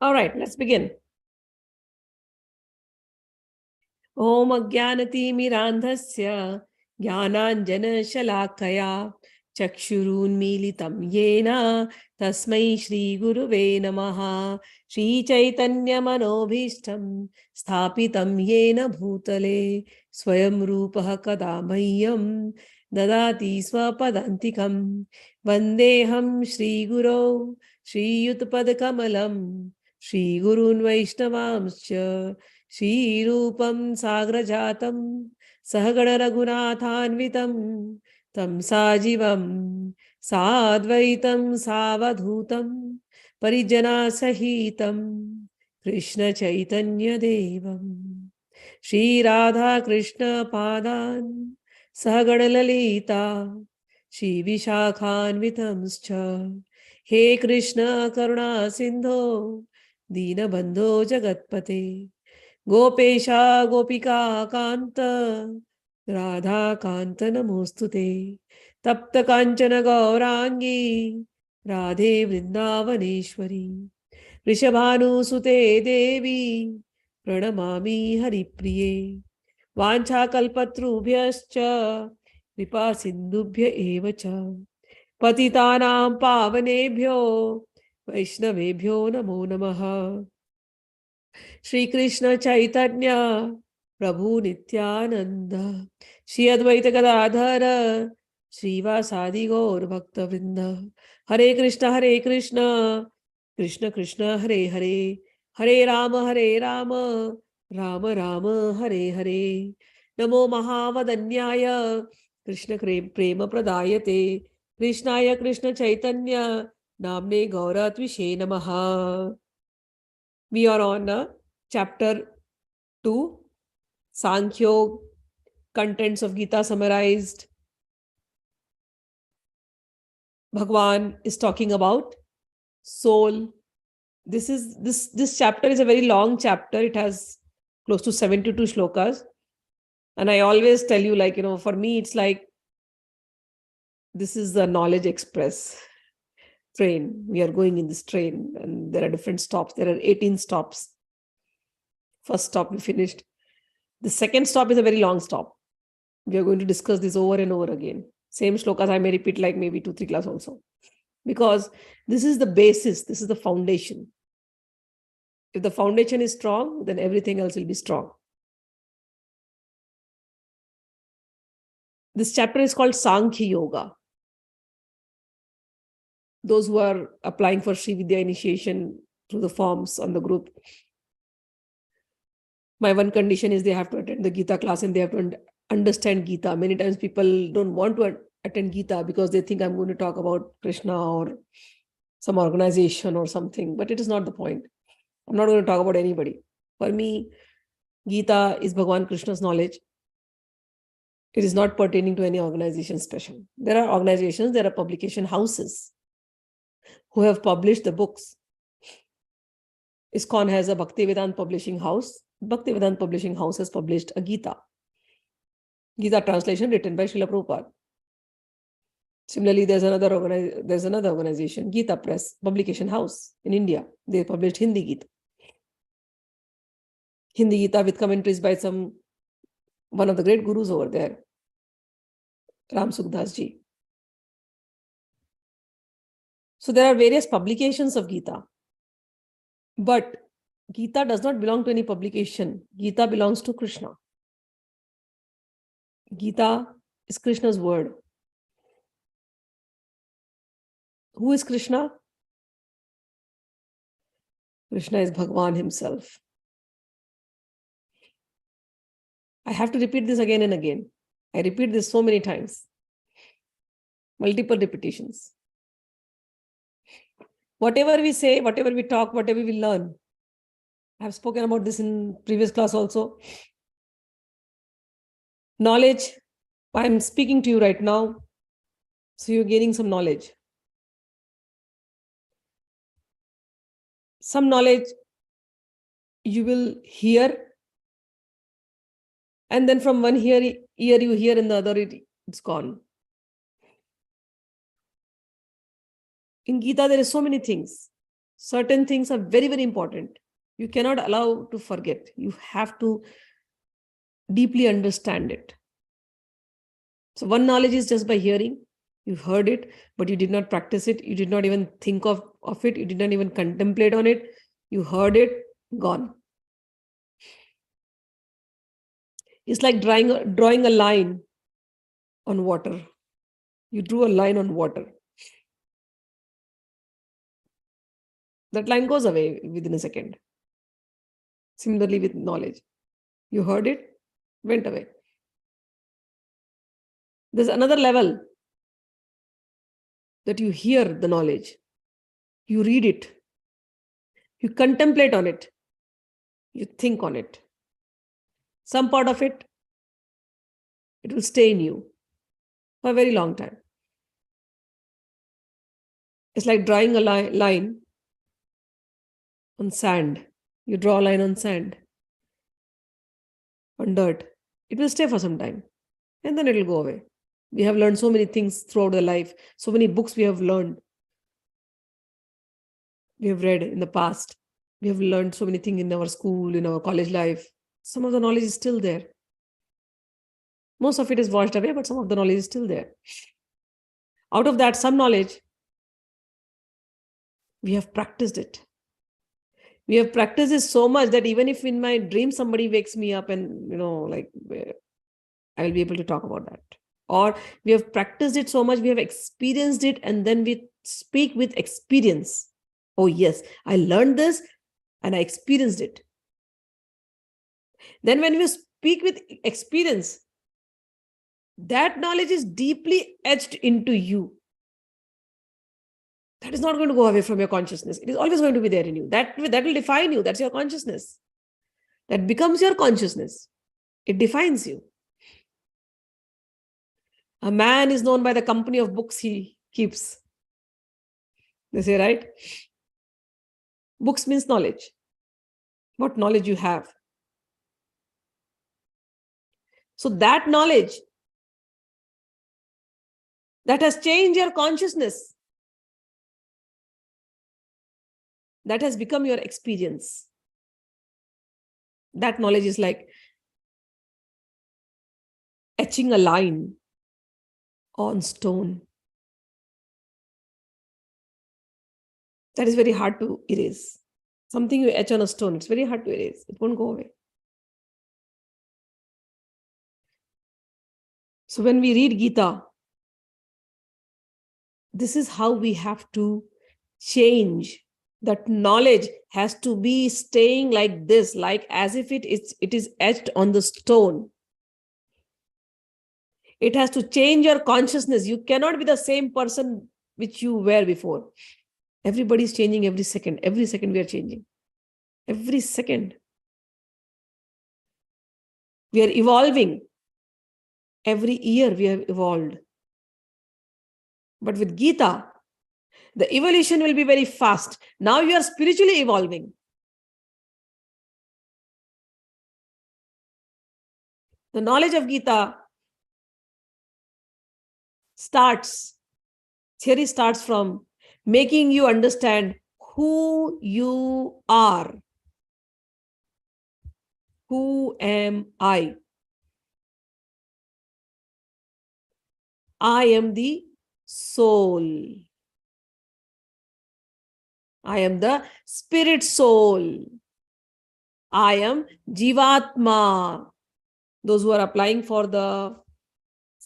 All right, let's begin. Om ajïäna-timirändhasya jnanāञ्जन-शलाकया चक्षुरुन्मीलितं येन तस्मै श्रीगुरुवे नमः. श्रीचैतन्यमनोभीष्टं स्थापितं येन भूतले स्वयं रूपः कदा मह्यं ददाति स्वपदान्तिकं. वन्देऽहं श्रीगुरौ श्रीयुतपदकमलं श्रीगुरून् वैष्णवांश्च श्रीरूपं साग्रजातं सहगण रघुनाथान्वितं तं साजीवं साद्वैतं सावधूतं परिजनसहितं कृष्णचैतन्यदेवं श्रीराधाकृष्णपादान् सहगणललिता श्रीविशाखान्वितंश्च. हे कृष्ण करुणा सिन्धो दीनबन्धो जगत्पते गोपेशा गोपिका कान्त राधाकान्त नमोऽस्तुते. तप्त काञ्चन गौराङ्गी राधे वृन्दावनेश्वरी वृषभानुसुते देवी प्रणमामि हरिप्रिये. वाञ्छाकल्पतरुभ्यश्च कृपा सिन्धुभ्य एव च पतितानां पावनेभ्यो वैष्णवेभ्यो नमो नमः. श्री कृष्ण चैतन्य प्रभु नित्यानंद श्री अद्वैत गदाधर श्रीवासादि गौर भक्तवृंद. हरे कृष्ण कृष्ण कृष्ण हरे हरे, हरे राम राम राम हरे हरे. नमो महावदन्याय कृष्ण प्रेम प्रदायते कृष्णाय कृष्ण चैतन्य नाम्ने गौरत्विषे नमः. We are on chapter 2, Sankhya, contents of Gita summarized. Bhagwan is talking about soul. This chapter is a very long chapter. It has close to 72 shlokas. And I always tell you, for me, it's like this is the knowledge express train. We are going in this train and there are different stops. There are 18 stops. First stop we finished. The second stop is a very long stop. We are going to discuss this over and over again. Same shlokas I may repeat like maybe 2-3 class also. Because this is the basis. This is the foundation. If the foundation is strong, then everything else will be strong. This chapter is called Sankhya Yoga. Those who are applying for Sri Vidya initiation through the forms on the group, my one condition is they have to attend the Gita class and they have to understand Gita. Many times people don't want to attend Gita because they think I'm going to talk about Krishna or some organization or something, but it is not the point. I'm not going to talk about anybody. For me, Gita is Bhagwan Krishna's knowledge. It is not pertaining to any organization special. There are organizations, there are publication houses who have published the books. ISKCON has a Bhaktivedanta publishing house. Bhaktivedanta publishing house has published a Gita translation written by Srila Prabhupada. Similarly, there's another organization, Gita Press, publication house in India. They published Hindi Gita. Hindi Gita with commentaries by one of the great gurus over there, Ram Sukdas ji. So there are various publications of Gita. But Gita does not belong to any publication. Gita belongs to Krishna. Gita is Krishna's word. Who is Krishna? Krishna is Bhagwan himself. I have to repeat this again and again. I repeat this so many times. Multiple repetitions. Whatever we say, whatever we talk, whatever we learn. I have spoken about this in previous class also. Knowledge. I am speaking to you right now. So you're gaining some knowledge. Some knowledge you will hear. And then from one ear you hear and the other it's gone. In Gita, there are so many things. certain things are very, very important. You cannot allow to forget. You have to deeply understand it. So one knowledge is just by hearing. You heard it, but you did not practice it. You did not even think of it. You did not even contemplate on it. You heard it, gone. It's like drawing a line on water. You drew a line on water. That line goes away within a second. Similarly with knowledge. You heard it, went away. There's another level that you hear the knowledge. You read it. You contemplate on it. You think on it. Some part of it, it will stay in you for a very long time. It's like drawing a line on sand. You draw a line on sand, on dirt. It will stay for some time and then it will go away. We have learned so many things throughout the life. So many books we have learned. We have read in the past. We have learned so many things in our school, in our college life. Some of the knowledge is still there. Most of it is washed away, but some of the knowledge is still there. Out of that, some knowledge, we have practiced it. We have practiced it so much that even if in my dream somebody wakes me up and, I'll be able to talk about that. Or we have practiced it so much, we have experienced it, and then we speak with experience. Oh yes, I learned this and I experienced it. Then when we speak with experience, that knowledge is deeply etched into you. That is not going to go away from your consciousness. It is always going to be there in you. That will define you. That's your consciousness. That becomes your consciousness. It defines you. A man is known by the company of books he keeps. They say, right? Books means knowledge. What knowledge you have. So that knowledge that has changed your consciousness, that has become your experience. That knowledge is like etching a line on stone. That is very hard to erase. Something you etch on a stone, it's very hard to erase. It won't go away. So when we read Gita, this is how we have to change. That knowledge has to be staying like this, like as if it is etched on the stone. It has to change your consciousness. You cannot be the same person which you were before. Everybody is changing every second. Every second we are changing. Every second. We are evolving. Every year we have evolved. But with Gita, the evolution will be very fast. Now you are spiritually evolving. The knowledge of Gita theory starts from making you understand who you are. Who am I? I am the soul. I am the spirit soul. I am Jivatma. Those who are applying for the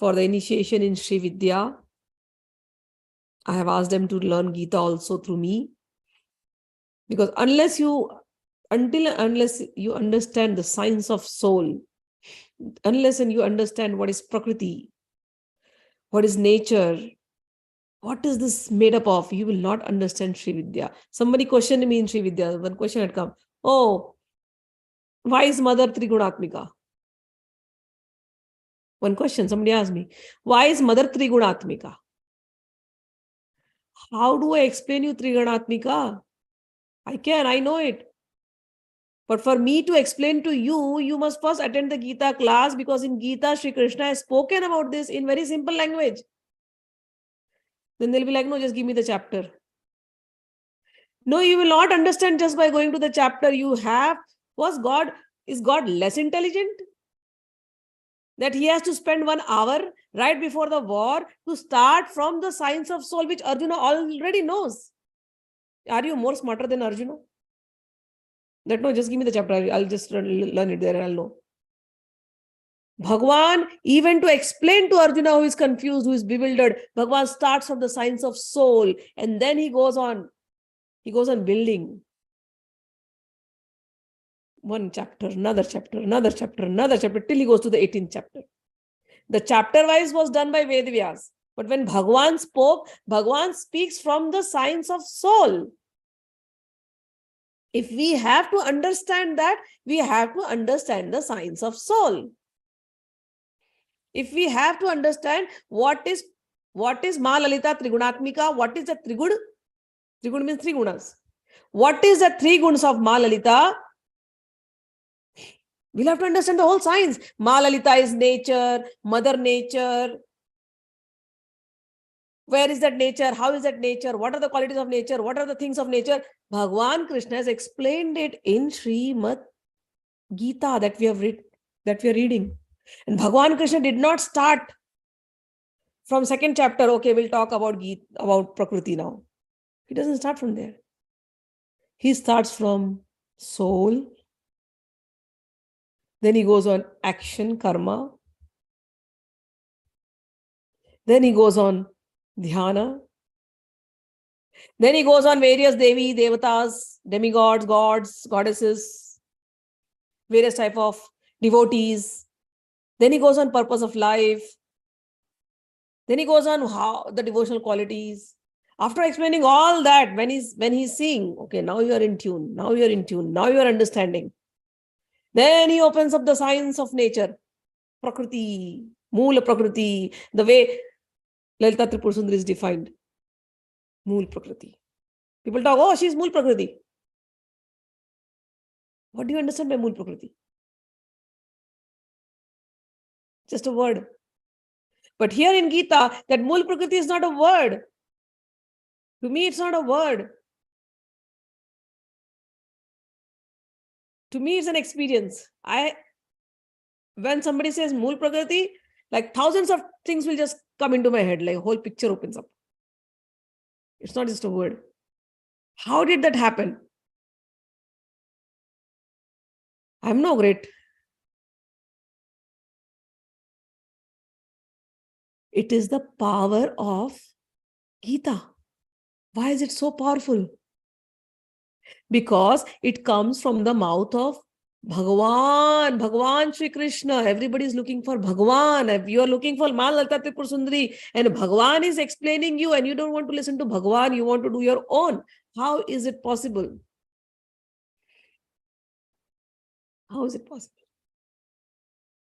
initiation in Sri Vidya, I have asked them to learn Gita also through me. Because unless you understand the science of soul, unless you understand what is Prakriti, what is nature, what is this made up of, you will not understand Sri Vidya. Somebody questioned me in Sri Vidya. One question had come. Oh, why is Mother Trigunatmika? One question somebody asked me. Why is Mother Trigunatmika? How do I explain you Trigunatmika? I know it. But for me to explain to you, you must first attend the Gita class, because in Gita, Sri Krishna has spoken about this in very simple language. Then they'll be like, no, just give me the chapter. No, you will not understand just by going to the chapter. Is God less intelligent? That he has to spend 1 hour right before the war to start from the science of soul, which Arjuna already knows. Are you more smarter than Arjuna? That no, just give me the chapter. I'll just learn it there and I'll know. Bhagwan, even to explain to Arjuna who is confused, who is bewildered, Bhagwan starts from the science of soul and then he goes on building. One chapter, another chapter, another chapter, another chapter, till he goes to the 18th chapter. The chapter-wise was done by Vedas. But when Bhagwan spoke, Bhagwan speaks from the science of soul. If we have to understand that, we have to understand the science of soul. If we have to understand what is Mahalalitā Trigunatmika, what is the Trigun? Trigun means 3 gunas. What is the 3 gunas of Mahalalita? We'll have to understand the whole science. Mahalalita is nature, mother nature. Where is that nature? How is that nature? What are the qualities of nature? What are the things of nature? Bhagwan Krishna has explained it in Srimad Gita that we are reading. And Bhagwan Krishna did not start from 2nd chapter. Okay, we'll talk about Gita, about Prakriti now. He doesn't start from there. He starts from soul. Then he goes on action, karma. Then he goes on dhyana. Then he goes on various devi, devatas, demigods, gods, goddesses, various type of devotees. Then he goes on purpose of life. Then he goes on how the devotional qualities. After explaining all that, when he's seeing, okay, now you are in tune, now you are in tune, now you are understanding. Then he opens up the science of nature, Prakriti, Moola Prakriti, the way Lalita Tripura Sundari is defined. Mool Prakriti. People talk, oh, she's Mool Prakriti. What do you understand by Mool Prakriti? Just a word. But here in Gita, that Mool Prakriti is not a word. To me, it's not a word. To me, it's an experience. When somebody says Mool Prakriti, like thousands of things will just come into my head, like a whole picture opens up. It's not just a word. How did that happen? I'm no great. It is the power of Gita. Why is it so powerful? Because it comes from the mouth of Bhagwan Sri Krishna. Everybody is looking for Bhagwan. If you are looking for Mahalalitā Tripura Sundari and Bhagwan is explaining you and you don't want to listen to Bhagwan, you want to do your own. How is it possible? How is it possible?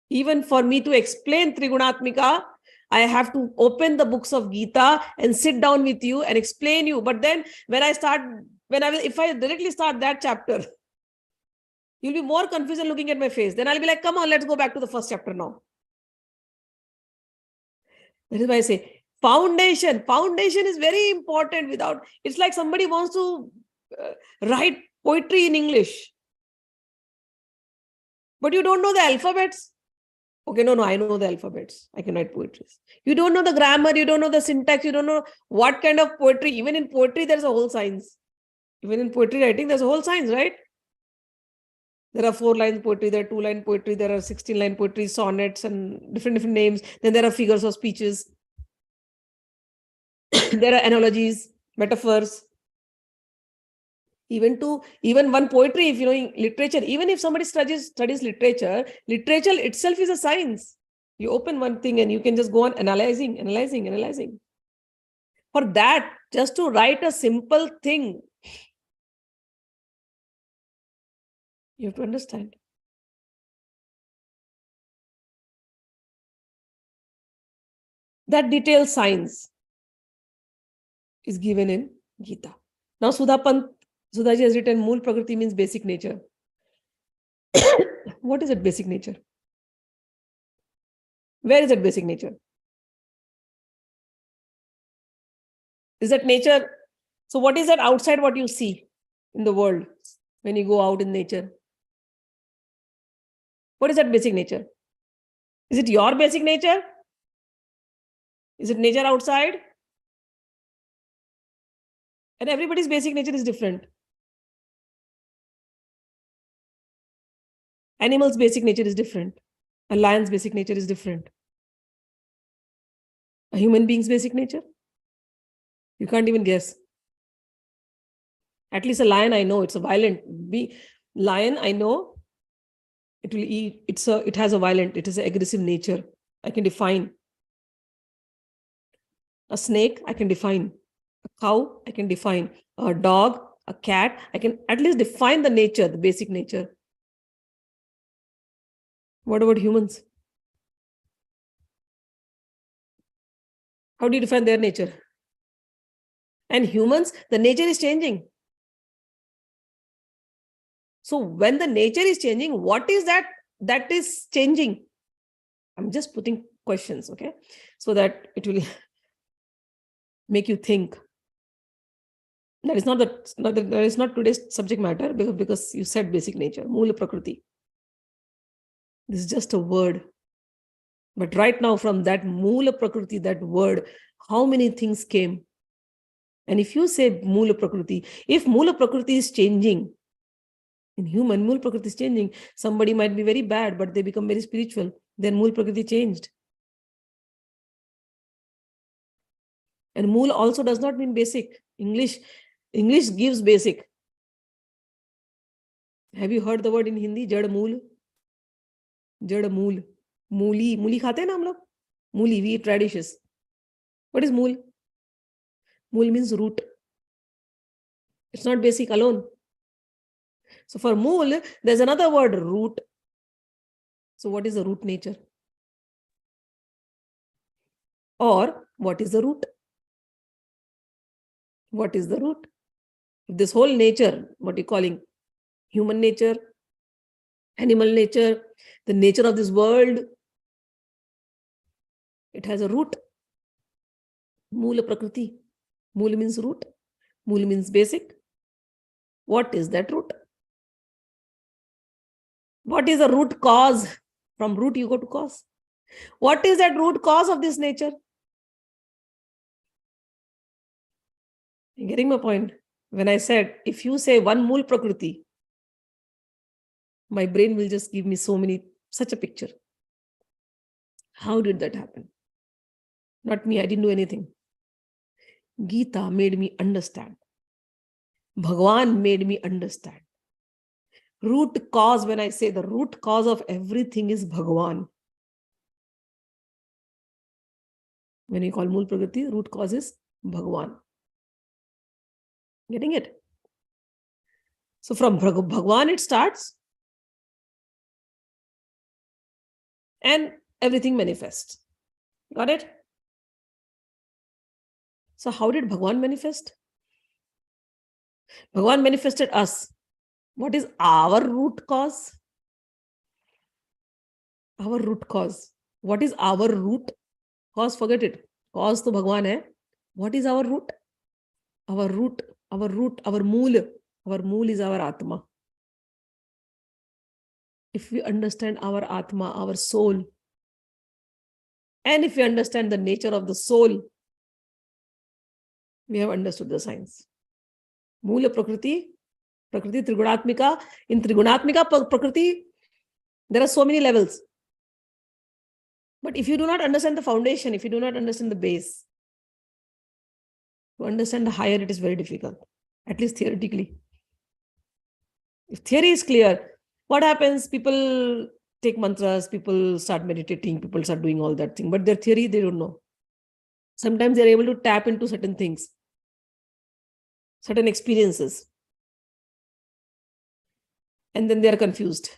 Even for me to explain Trigunatmika, I have to open the books of Gita and sit down with you and explain you. But then if I directly start that chapter, you'll be more confused and looking at my face. Then I'll be like, come on, let's go back to the 1st chapter now. That is why I say foundation. Foundation is very important. It's like somebody wants to write poetry in English. But you don't know the alphabets. Okay, no, I know the alphabets. I can write poetry. You don't know the grammar, you don't know the syntax, you don't know what kind of poetry. Even in poetry, there's a whole science. Even in poetry writing, there's a whole science, right? There are 4-line poetry, there are 2-line poetry, there are 16-line poetry, sonnets and different names. Then there are figures of speeches. There are analogies, metaphors. Even one poetry, if you know literature, even if somebody studies literature itself is a science. You open one thing and you can just go on analyzing. For that, just to write a simple thing, you have to understand. That detailed science is given in Gita. Now Sudhaji has written Mool Prakriti means basic nature. What is that basic nature? Where is that basic nature? Is that nature? So what is that outside what you see? in the world when you go out in nature? What is that basic nature? Is it your basic nature? Is it nature outside? And everybody's basic nature is different. Animals' basic nature is different. A lion's basic nature is different. A human being's basic nature? You can't even guess. At least a lion, I know it's a violent lion. I know it will eat. It has a violent. It is an aggressive nature. I can define. A snake, I can define. A cow, I can define. A dog, a cat, I can at least define the nature, the basic nature. What about humans? How do you define their nature? And humans, the nature is changing. So when the nature is changing, what is that is changing? I'm just putting questions, okay? So that it will make you think. That is not today's subject matter, because you said basic nature, Moola Prakriti. This is just a word. But right now, from that Moola Prakriti, that word, how many things came? And if you say Moola Prakriti, if Moola Prakriti is changing, in human, Moola Prakriti is changing, somebody might be very bad, but they become very spiritual. Then Moola Prakriti changed. And Mool also does not mean basic. English gives basic. Have you heard the word in Hindi? Jad Mool. Jad Mool. Mooli. Mooli khate hain na hum log? Mooli, we eat radishes. What is Mool? Mool means root. It's not basic alone. So for Mool, there's another word, root. So what is the root nature? Or what is the root? What is the root? This whole nature, what you're calling human nature, animal nature, the nature of this world, it has a root. Moola Prakriti. Moola means root. Moola means basic. What is that root? What is the root cause? From root you go to cause. What is that root cause of this nature? You're getting my point? When I said, if you say one Mool Prakriti, my brain will just give me such a picture. How did that happen? Not me, I didn't do anything. Gita made me understand. Bhagwan made me understand. Root cause, when I say the root cause of everything is Bhagwan. When you call Mool Prakriti, root cause is Bhagwan. Getting it? So from Bhagwan it starts, and everything manifests. Got it? So how did Bhagwan manifest? Bhagwan manifested us. What is our root cause? Our root cause. What is our root cause? Forget it. Cause to Bhagwan hai. What is our root? Our root, our mool. Our mool is our Atma. If we understand our Atma, our soul, and if we understand the nature of the soul, we have understood the science. Moola Prakriti, Prakriti Trigunatmika. In Trigunatmika Prakriti, there are so many levels. But if you do not understand the foundation, if you do not understand the base, to understand the higher, it is very difficult, at least theoretically. If theory is clear, what happens? People take mantras, people start meditating, people start doing all that thing. But their theory, they don't know. Sometimes they're able to tap into certain things, certain experiences. And then they're confused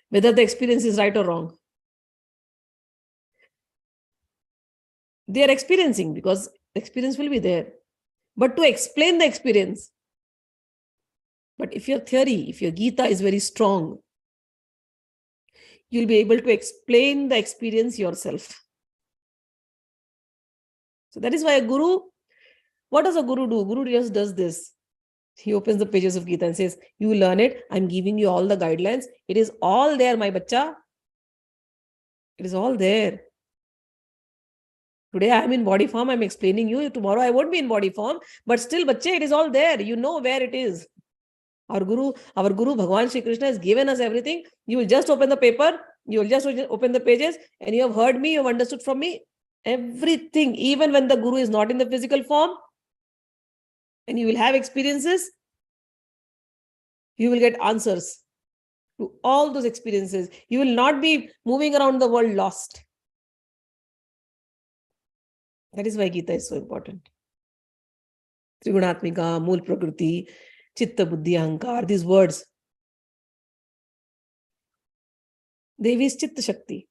whether the experience is right or wrong. They are experiencing because the experience will be there. But to explain the experience, but if your theory, if your Gita is very strong, you'll be able to explain the experience yourself. So that is why a guru, what does a guru do? Guru just does this. He opens the pages of Gita and says, you learn it. I'm giving you all the guidelines. It is all there, my bacha. It is all there. Today I am in body form. I'm explaining you. Tomorrow I won't be in body form. But still, bache, it is all there. You know where it is. Our Guru, Bhagwan Sri Krishna has given us everything. You will just open the paper. You will just open the pages. And you have heard me. You have understood from me. Everything. Even when the Guru is not in the physical form. And you will have experiences. You will get answers to all those experiences. You will not be moving around the world lost. That is why Gita is so important. Trigunatmika, Mool Prakriti, Chitta, Buddhi, Ahankar, these words. Devi is Chitta Shakti.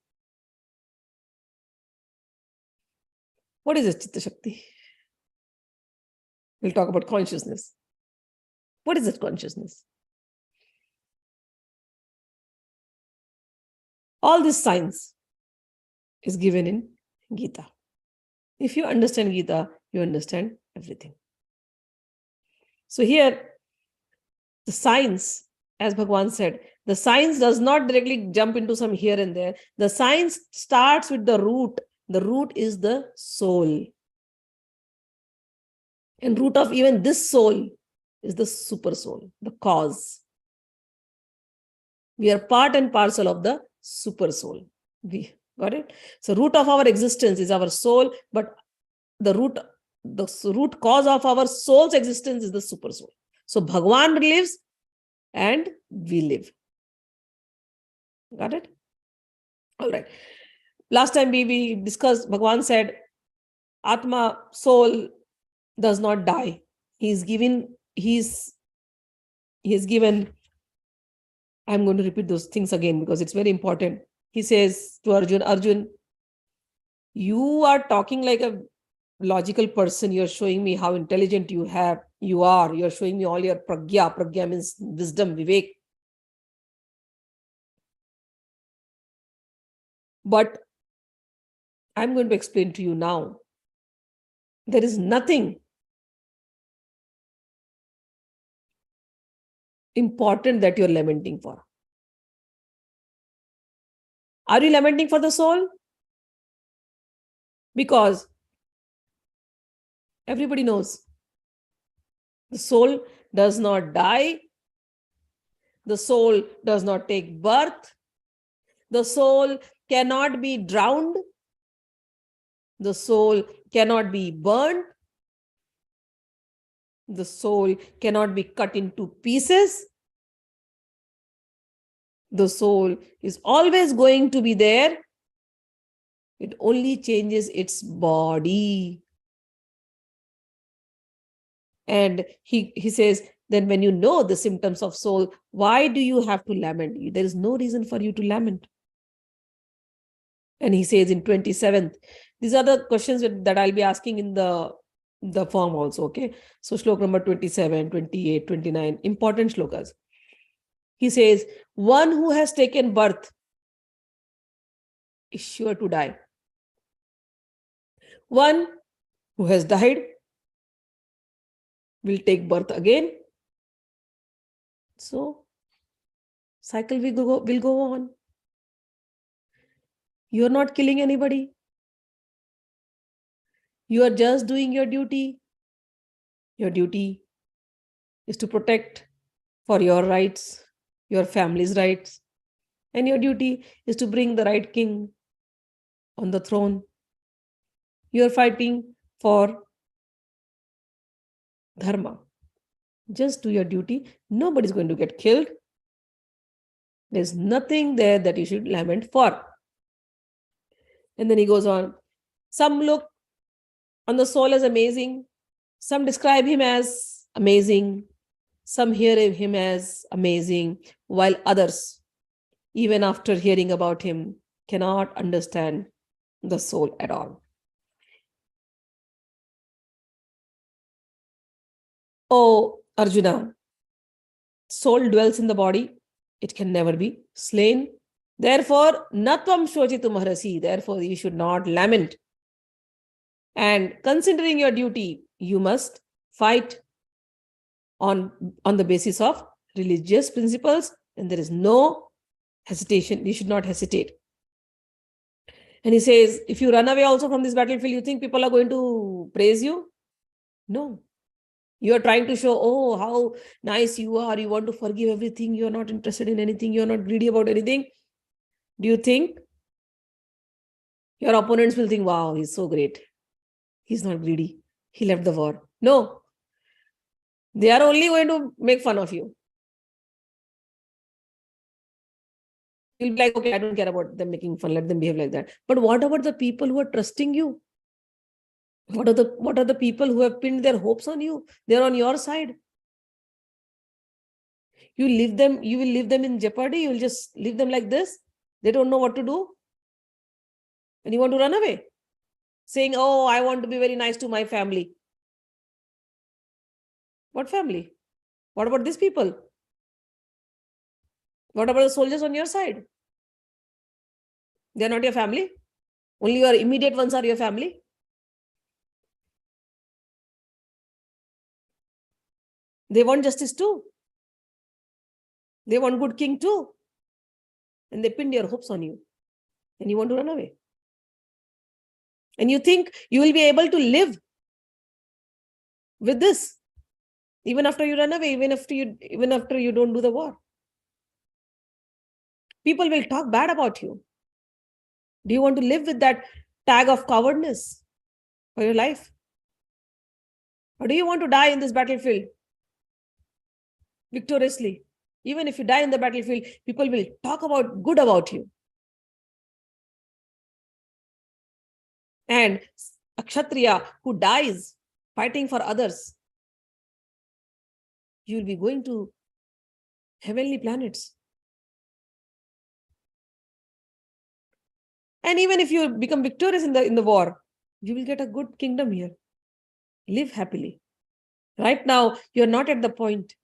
What is this Chitta Shakti? We'll talk about consciousness. What is that consciousness? All this science is given in Gita. If you understand Gita, you understand everything. So here, the science, as Bhagwan said, the science does not directly jump into some here and there. The science starts with the root. The root is the soul. And root of even this soul is the super soul, the cause. We are part and parcel of the super soul. We got it? So root of our existence is our soul, but the root cause of our soul's existence is the super soul. So Bhagwan lives and we live. Got it? All right. Last time we discussed, Bhagwan said, Atma, soul, does not die. He's given, I'm going to repeat those things again because it's very important. He says to Arjun, you are talking like a logical person. You're showing me how intelligent you are. You're showing me all your pragya. Pragya means wisdom, vivek. But I'm going to explain to you now. There is nothing important that you're lamenting for. Are you lamenting for the soul? Because everybody knows the soul does not die. The soul does not take birth. The soul cannot be drowned. The soul cannot be burned. The soul cannot be cut into pieces. The soul is always going to be there. It only changes its body. And he says, then when you know the symptoms of soul, why do you have to lament? There is no reason for you to lament. And he says in 27th, these are the questions that I'll be asking in the form also, okay? So Shloka number 27, 28, 29, important shlokas. He says, one who has taken birth is sure to die. One who has died will take birth again. So, cycle will go on. You are not killing anybody. You are just doing your duty. Your duty is to protect for your rights, your family's rights. And your duty is to bring the right king on the throne. You are fighting for dharma. Just do your duty. Nobody's going to get killed. There's nothing there that you should lament for. And then he goes on. Some look on the soul as amazing. Some describe him as amazing. Some hear him as amazing, while others, even after hearing about him, cannot understand the soul at all. Oh, Arjuna, soul dwells in the body. It can never be slain. Therefore, natvam shochitum harasi. Therefore, you should not lament. And considering your duty, you must fight. on the basis of religious principles, and there is no hesitation. You should not hesitate. And he says, if you run away also from this battlefield, you think people are going to praise you? No. You are trying to show, oh, how nice you are. You want to forgive everything. You are not interested in anything. You are not greedy about anything. Do you think your opponents will think, wow, he's so great. He's not greedy. He left the war. No. They are only going to make fun of you. You'll be like, okay, I don't care about them making fun. Let them behave like that. But what about the people who are trusting you? What are the people who have pinned their hopes on you? They're on your side. You will leave them in jeopardy. You will just leave them like this. They don't know what to do. And you want to run away, saying, oh, I want to be very nice to my family. What family? What about these people? What about the soldiers on your side? They're not your family. Only your immediate ones are your family. They want justice too. They want good king too. And they pinned your hopes on you. And you want to run away. And you think you will be able to live with this even after you run away, even after you don't do the war. People will talk bad about you. Do you want to live with that tag of cowardness for your life? Or do you want to die in this battlefield victoriously? Even if you die in the battlefield, people will talk good about you. And a kshatriya who dies fighting for others, you will be going to heavenly planets. And even if you become victorious in the war, you will get a good kingdom here. Live happily. Right now, you're not at the point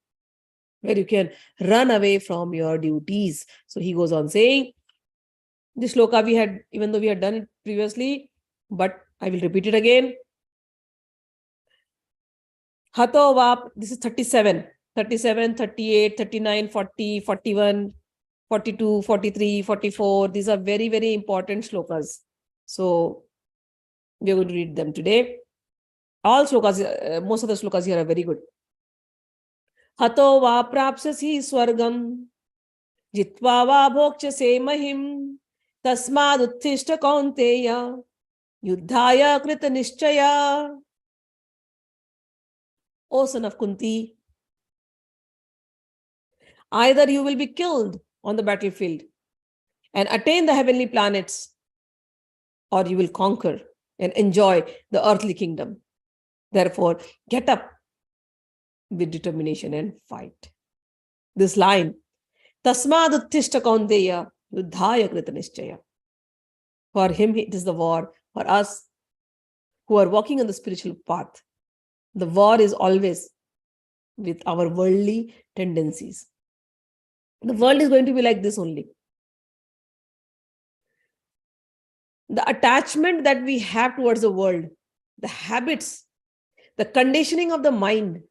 where you can run away from your duties. So he goes on saying, this shloka we had, even though we had done it previously, but I will repeat it again. Hato vap, this is 37, 38, 39, 40, 41, 42, 43, 44. These are very, very important shlokas. So we are going to read them today. All shlokas, most of the shlokas here are very good. Hato va prapsasi swargam, jitva va bhokchase mahim, tasmad uttishta kaunteya, yuddhaya krita nischaya. O son of Kunti, either you will be killed on the battlefield and attain the heavenly planets, or you will conquer and enjoy the earthly kingdom. Therefore, get up with determination and fight. This line, Tasmad uttishta kaunteya, yuddhaya krita nischaya. For him, it is the war. For us who are walking on the spiritual path, the war is always with our worldly tendencies. The world is going to be like this only. The attachment that we have towards the world, the habits, the conditioning of the mind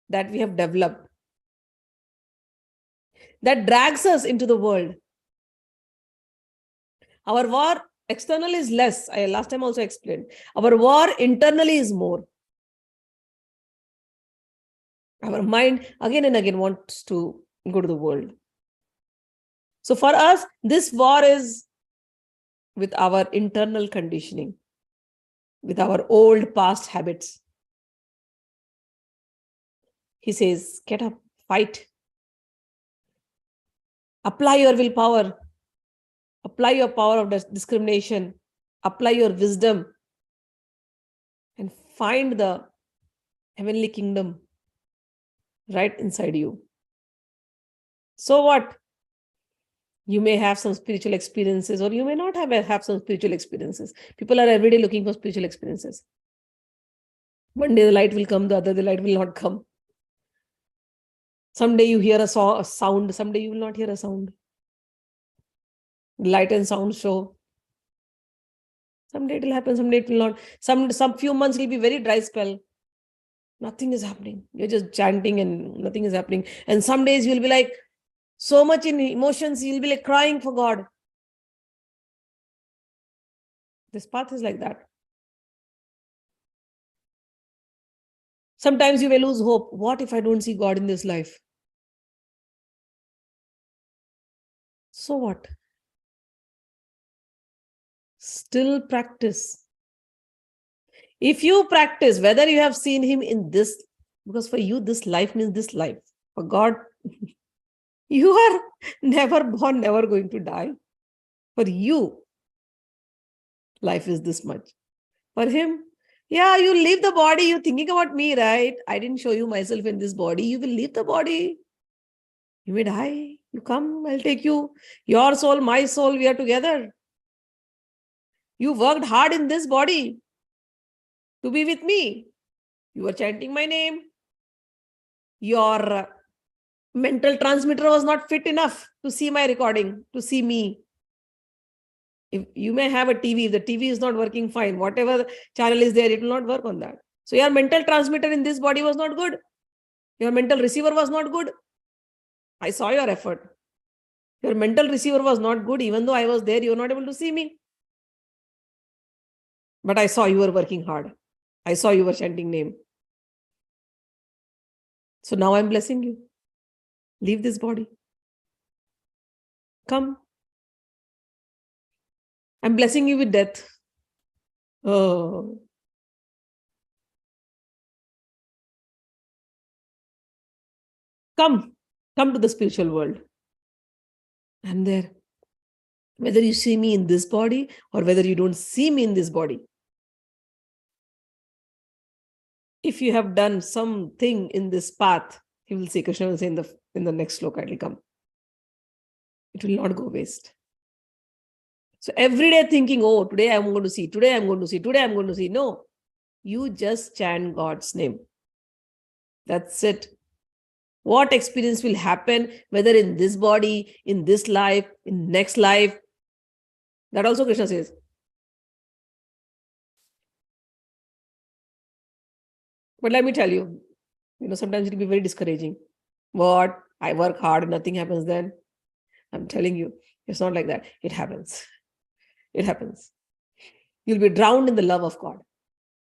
that we have developed, that drags us into the world. Our war externally is less. I last time also explained. Our war internally is more. Our mind again and again wants to go to the world. So for us, this war is with our internal conditioning, with our old past habits. He says, get up, fight. Apply your willpower. Apply your power of discrimination. Apply your wisdom. And find the heavenly kingdom right inside you. So what? You may have some spiritual experiences, or you may not have some spiritual experiences. People are every day looking for spiritual experiences. One day the light will come, the other the light will not come. Someday you hear a sound, someday you will not hear a sound. Light and sound show. Someday it will happen, someday it will not. Some few months will be very dry spell. Nothing is happening. You're just chanting and nothing is happening. And some days you'll be like so much in emotions, you'll be like crying for God. This path is like that. Sometimes you may lose hope. What if I don't see God in this life? So what? Still practice. If you practice, whether you have seen him in this, because for you, this life means this life. For God, you are never born, never going to die. For you, life is this much. For him, yeah, you leave the body. You're thinking about me, right? I didn't show you myself in this body. You will leave the body. You may die. You come, I'll take you. Your soul, my soul, we are together. You worked hard in this body to be with me. You were chanting my name. Your mental transmitter was not fit enough to see my recording, to see me. If you may have a TV, if the TV is not working fine, whatever channel is there, it will not work on that. So your mental transmitter in this body was not good. Your mental receiver was not good. I saw your effort. Your mental receiver was not good. Even though I was there, you were not able to see me. But I saw you were working hard. I saw you were chanting name. So now I'm blessing you. Leave this body. Come. I'm blessing you with death. Oh. Come to the spiritual world. I'm there. Whether you see me in this body or whether you don't see me in this body. If you have done something in this path, he will say, Krishna will say in the next Shloka, it will come. It will not go waste. So every day thinking, oh, today I'm going to see, today I'm going to see, today I'm going to see. No, you just chant God's name. That's it. What experience will happen, whether in this body, in this life, in next life? That also Krishna says. But let me tell you, sometimes it will be very discouraging. What? I work hard, nothing happens then. I'm telling you, it's not like that. It happens. It happens. You'll be drowned in the love of God,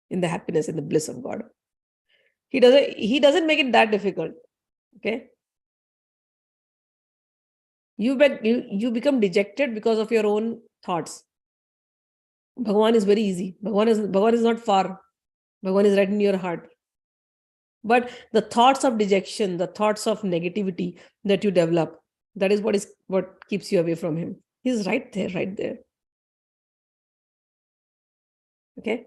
in the happiness, in the bliss of God. He doesn't make it that difficult. Okay? You become dejected because of your own thoughts. Bhagwan is very easy. Bhagwan is not far. Bhagwan is right in your heart. But the thoughts of dejection, the thoughts of negativity that you develop, that is what keeps you away from him. He's right there, right there. Okay?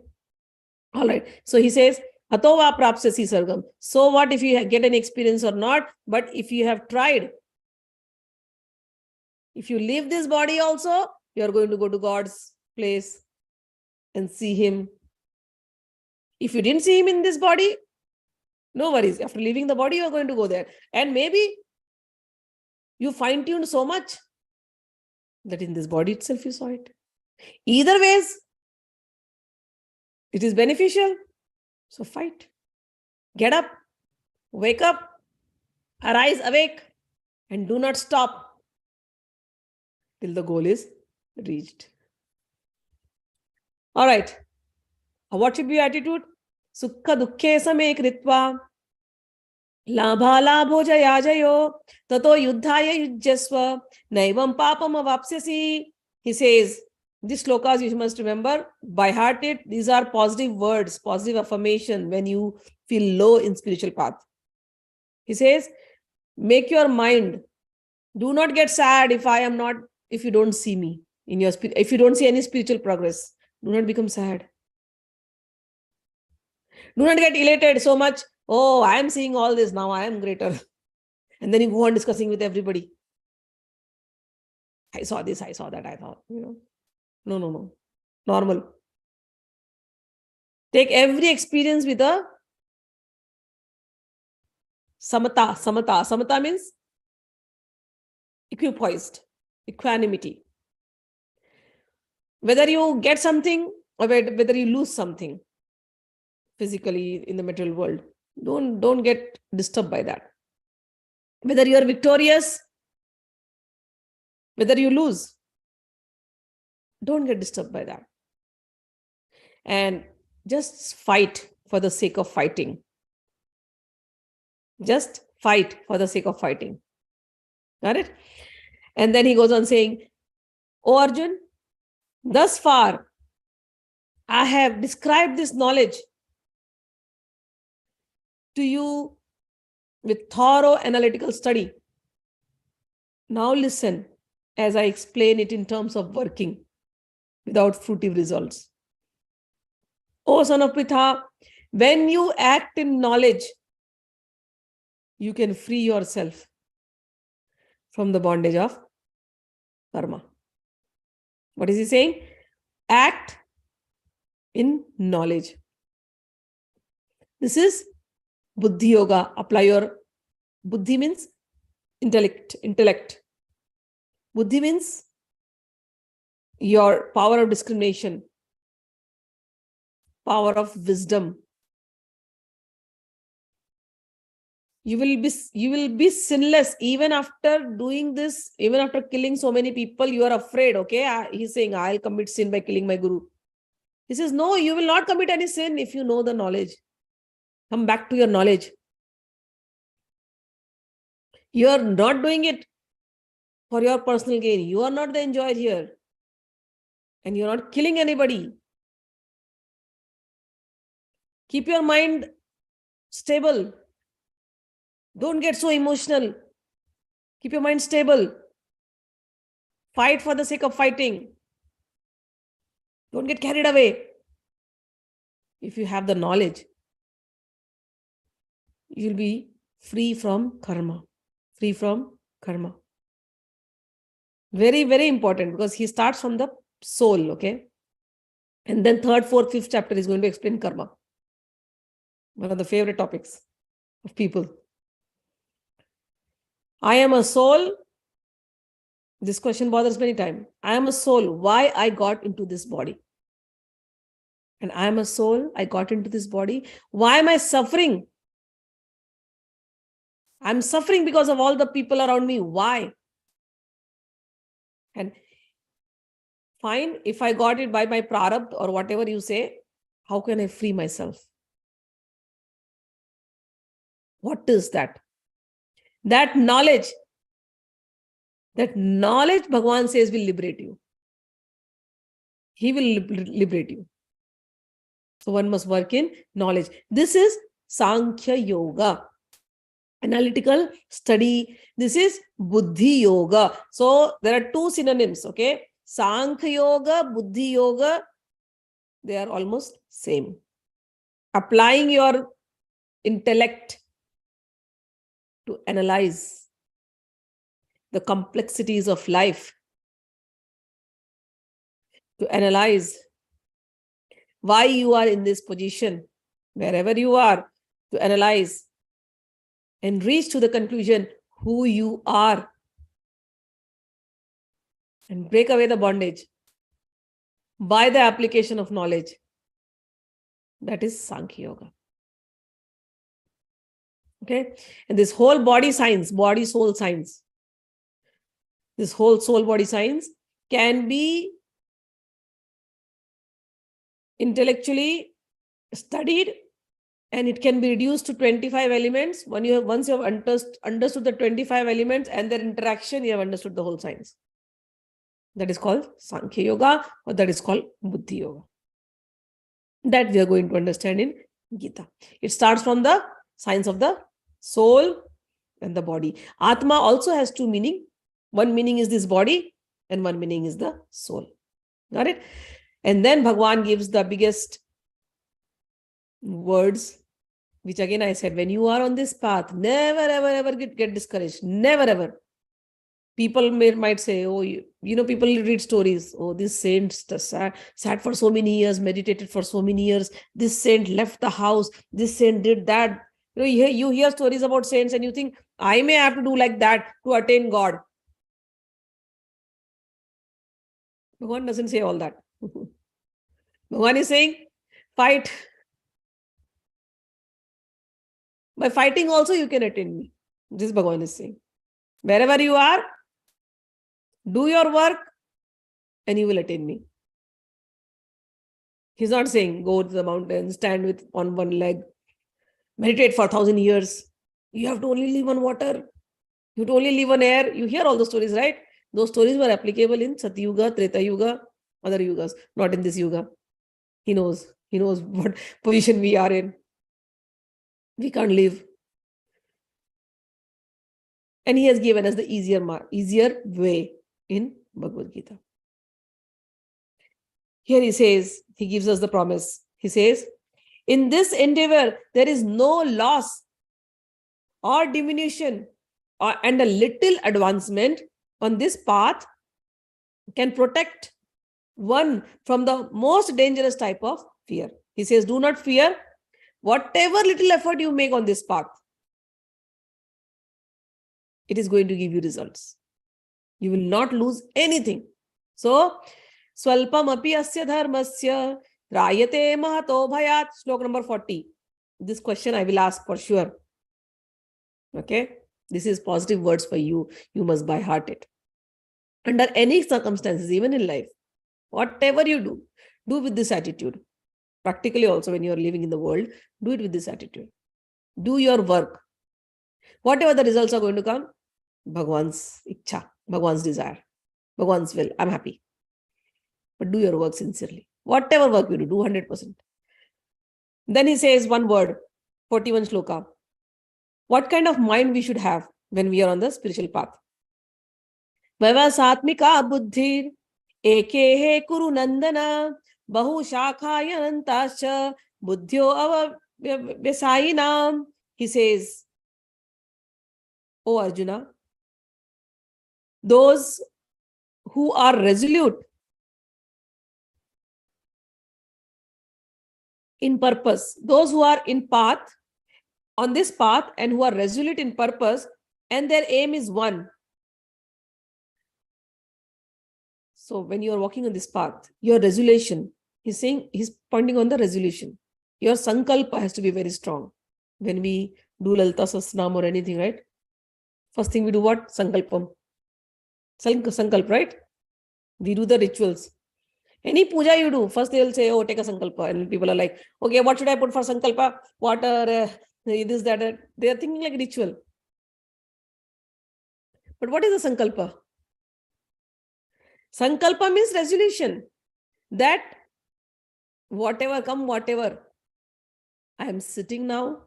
All right. So he says, Atova prapsasi sargam. So what if you get an experience or not? But if you have tried, if you leave this body also, you're going to go to God's place and see him. If you didn't see him in this body, no worries. After leaving the body, you're going to go there. And maybe you fine-tuned so much that in this body itself you saw it. Either ways, it is beneficial. So fight. Get up. Wake up. Arise awake. And do not stop till the goal is reached. All right. What should be your attitude? Sukha dukkhe same kritva labha labho jaya jayo tato yuddhaya yujyasva naivam papam avapsyasi. He says, these shlokas you must remember by heart it. These are positive words, positive affirmation when you feel low in spiritual path. He says, make your mind. Do not get sad if you don't see me if you don't see any spiritual progress. Do not become sad. Do not get elated so much. Oh, I am seeing all this now. I am greater. And then you go on discussing with everybody. I saw this, I saw that, I thought, No. Normal. Take every experience with a samata. Samata means equipoised, equanimity. Whether you get something or whether you lose something physically in the material world, Don't get disturbed by that. Whether you are victorious, whether you lose, don't get disturbed by that. And just fight for the sake of fighting. Just fight for the sake of fighting. Got it? And then he goes on saying, O Arjun, thus far I have described this knowledge to you with thorough analytical study. Now listen as I explain it in terms of working without fruitive results. O son of Pritha, when you act in knowledge, you can free yourself from the bondage of karma. What is he saying? Act in knowledge. This is Buddhi Yoga. Apply your Buddhi means intellect. Buddhi means your power of discrimination, power of wisdom. You will be sinless even after doing this, even after killing so many people. You are afraid, okay? He's saying, I'll commit sin by killing my guru. He says, no, you will not commit any sin if you know the knowledge. Come back to your knowledge. You are not doing it for your personal gain. You are not the enjoyer here. And you're not killing anybody. Keep your mind stable. Don't get so emotional. Keep your mind stable. Fight for the sake of fighting. Don't get carried away. If you have the knowledge, you'll be free from karma. Free from karma. Very, very important, because he starts from the soul, okay? And then 3rd, 4th, 5th chapter is going to explain karma. One of the favorite topics of people. I am a soul. This question bothers many times. I am a soul. Why I got into this body? And I am a soul. I got into this body. Why am I suffering? I'm suffering because of all the people around me. Why? And fine, if I got it by my prarabdha or whatever you say, how can I free myself? What is that? That knowledge, Bhagwan says, will liberate you. He will liberate you. So one must work in knowledge. This is Sankhya Yoga. Analytical study. This is Buddhi Yoga. So there are 2 synonyms, okay? Sankhya Yoga, Buddhi Yoga, they are almost same. Applying your intellect to analyze the complexities of life, to analyze why you are in this position, wherever you are, to analyze and reach to the conclusion who you are and break away the bondage by the application of knowledge. That is Sankhya Yoga. Okay? And this whole body science, body soul science, this whole soul body science can be intellectually studied, and it can be reduced to 25 elements. Once you have understood the 25 elements and their interaction, you have understood the whole science. That is called Sankhya Yoga, or that is called Buddhi Yoga. That we are going to understand in Gita. It starts from the science of the soul and the body. Atma also has 2 meanings. One meaning is this body, and one meaning is the soul. Got it? And then Bhagwan gives the biggest words, which again I said, when you are on this path, never, ever, ever get discouraged. Never, ever. People might say, oh, you know, people read stories. Oh, this saint sat for so many years, meditated for so many years. This saint left the house. This saint did that. You hear stories about saints and you think, I may have to do like that to attain God. Bhagwan doesn't say all that. Bhagwan is saying, fight. By fighting also you can attain me. This Bhagwan is saying. Wherever you are, do your work and you will attain me. He's not saying go to the mountain, stand with on one leg, meditate for 1,000 years. You have to only live on water. You have to only live on air. You hear all the stories, right? Those stories were applicable in Satyuga, Treta Yuga, other yugas, not in this yuga. He knows. He knows what position we are in. We can't live. And he has given us the easier way in Bhagavad Gita. Here he says, he gives us the promise. He says, in this endeavor, there is no loss or diminution, and a little advancement on this path can protect one from the most dangerous type of fear. He says, do not fear. Whatever little effort you make on this path, it is going to give you results. You will not lose anything. So, swalpam api asya dharmasya rayate mahato bhayat. Shloka number 40. This question I will ask for sure. Okay? This is positive words for you. You must by heart it. Under any circumstances, even in life, whatever you do with this attitude. Practically also when you are living in the world, do it with this attitude. Do your work. Whatever the results are going to come, Bhagwan's ichha, Bhagwan's desire, Bhagwan's will. I'm happy. But do your work sincerely. Whatever work you do 100%. Then he says one word, 41 shloka. What kind of mind we should have when we are on the spiritual path? Vyasmika buddhi ekehe kuru nandana bahu shakhayanantasya buddhyo avavyasainam. He says, O Arjuna, those who are resolute in purpose, those who are in path, on this path, and who are resolute in purpose, and their aim is one. So when you are walking on this path, your resolution, he's saying, he's pointing on the resolution. Your sankalpa has to be very strong. When we do Lalita Sahasranam or anything, right? First thing we do what? Sankalpam. Sankalp, right? We do the rituals. Any puja you do, first they will say, oh, take a sankalpa. And people are like, okay, what should I put for sankalpa? Water, this, that. They are thinking like ritual. But what is a sankalpa? Sankalpa means resolution. That whatever come, whatever. I am sitting now.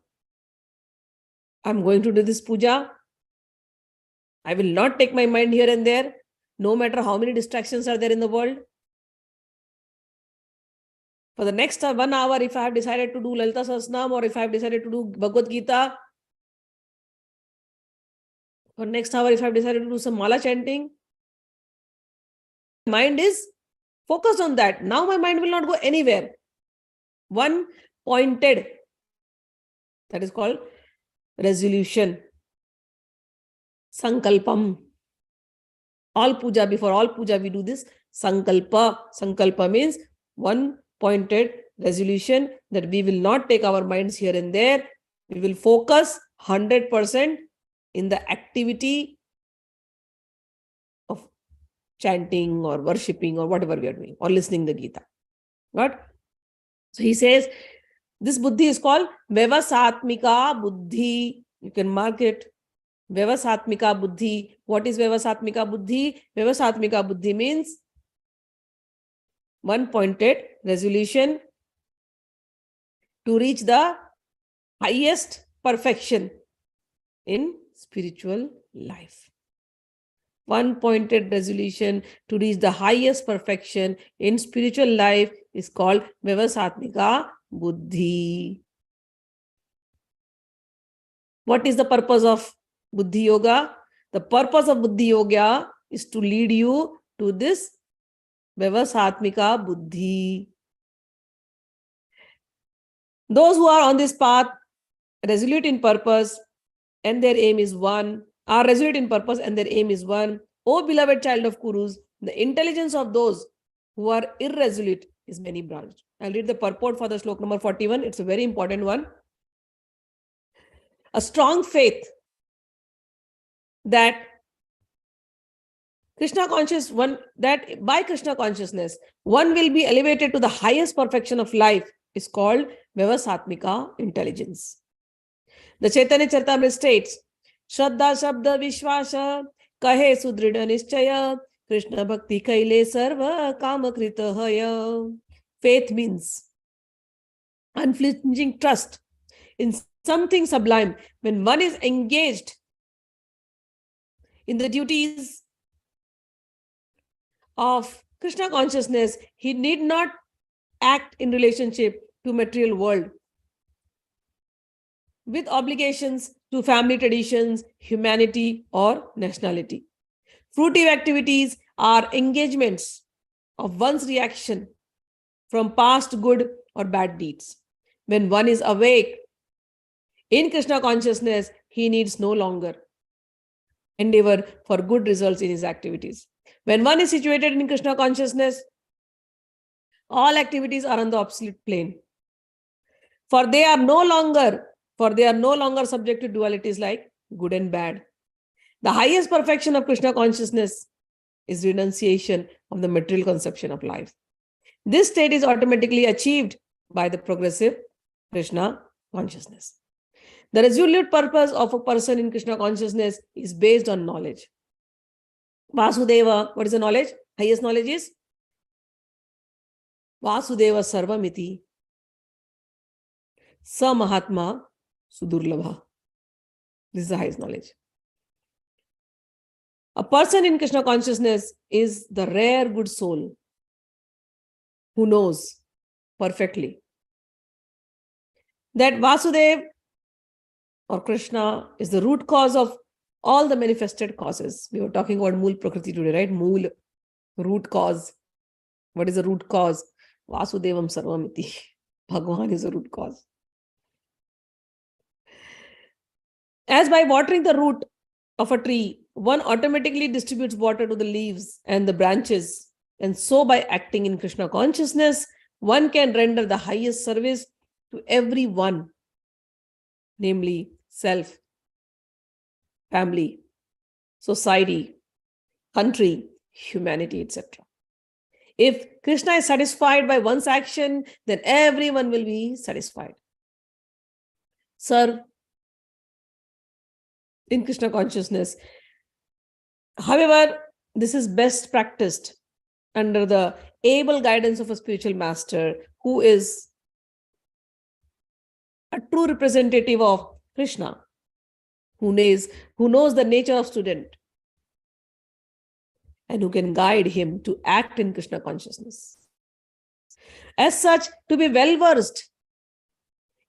I am going to do this puja. I will not take my mind here and there, no matter how many distractions are there in the world. For the next 1 hour, if I have decided to do Lalita Sahasranam, or if I have decided to do Bhagavad Gita, for next hour, if I have decided to do some mala chanting, mind is focused on that. Now my mind will not go anywhere. One pointed. That is called resolution. Sankalpam. All puja, before all puja, we do this sankalpa. Sankalpa means one pointed resolution that we will not take our minds here and there. We will focus 100% in the activity of chanting or worshipping or whatever we are doing, or listening the Gita. What? So he says, this buddhi is called vyasmika buddhi. You can mark it. Vyasmika buddhi. What is vyasmika buddhi? Vyasmika buddhi means one pointed resolution to reach the highest perfection in spiritual life. One pointed resolution to reach the highest perfection in spiritual life is called vyasmika buddhi. What is the purpose of Buddhi Yoga? The purpose of Buddhi Yoga is to lead you to this vyasmika buddhi. Those who are on this path, resolute in purpose, and their aim is one, are resolute in purpose and their aim is one. O beloved child of Kurus, the intelligence of those who are irresolute is many branched. I'll read the purport for the Shloka number 41. It's a very important one. a strong faith that Krishna conscious one, that by Krishna consciousness, one will be elevated to the highest perfection of life, is called vyasmika intelligence. The Chaitanya Charitamrita states, Shraddha Shabda Vishwasa Kahe Sudrida Nischaya Krishna Bhakti Kaile Sarva Kamakrita Haya. Faith means unflinching trust in something sublime. When one is engaged in the duties of Krishna consciousness, he need not act in relationship to material world with obligations to family traditions, humanity, or nationality. Fruitive activities are engagements of one's reaction from past good or bad deeds. When one is awake in Krishna consciousness, he needs no longer endeavor for good results in his activities. When one is situated in Krishna consciousness, all activities are on the opposite plane. For they are no longer subject to dualities like good and bad. The highest perfection of Krishna consciousness is renunciation of the material conception of life. This state is automatically achieved by the progressive Krishna consciousness. The resolute purpose of a person in Krishna consciousness is based on knowledge. Vasudeva, what is the knowledge? Highest knowledge is Vasudeva Sarvamiti Sa Mahatma Sudurlabha. This is the highest knowledge. A person in Krishna consciousness is the rare good soul who knows perfectly that Vasudeva or Krishna is the root cause of all the manifested causes. We were talking about Mool Prakriti today, right? Mool, root cause. What is the root cause? Vasudevam Sarvamiti. Bhagwan is the root cause. As by watering the root of a tree, one automatically distributes water to the leaves and the branches. And so by acting in Krishna consciousness, one can render the highest service to everyone, namely self, family, society, country, humanity, etc. If Krishna is satisfied by one's action, then everyone will be satisfied. Serve in Krishna consciousness. However, this is best practiced under the able guidance of a spiritual master who is a true representative of Krishna, who knows the nature of student and who can guide him to act in Krishna consciousness. As such, to be well versed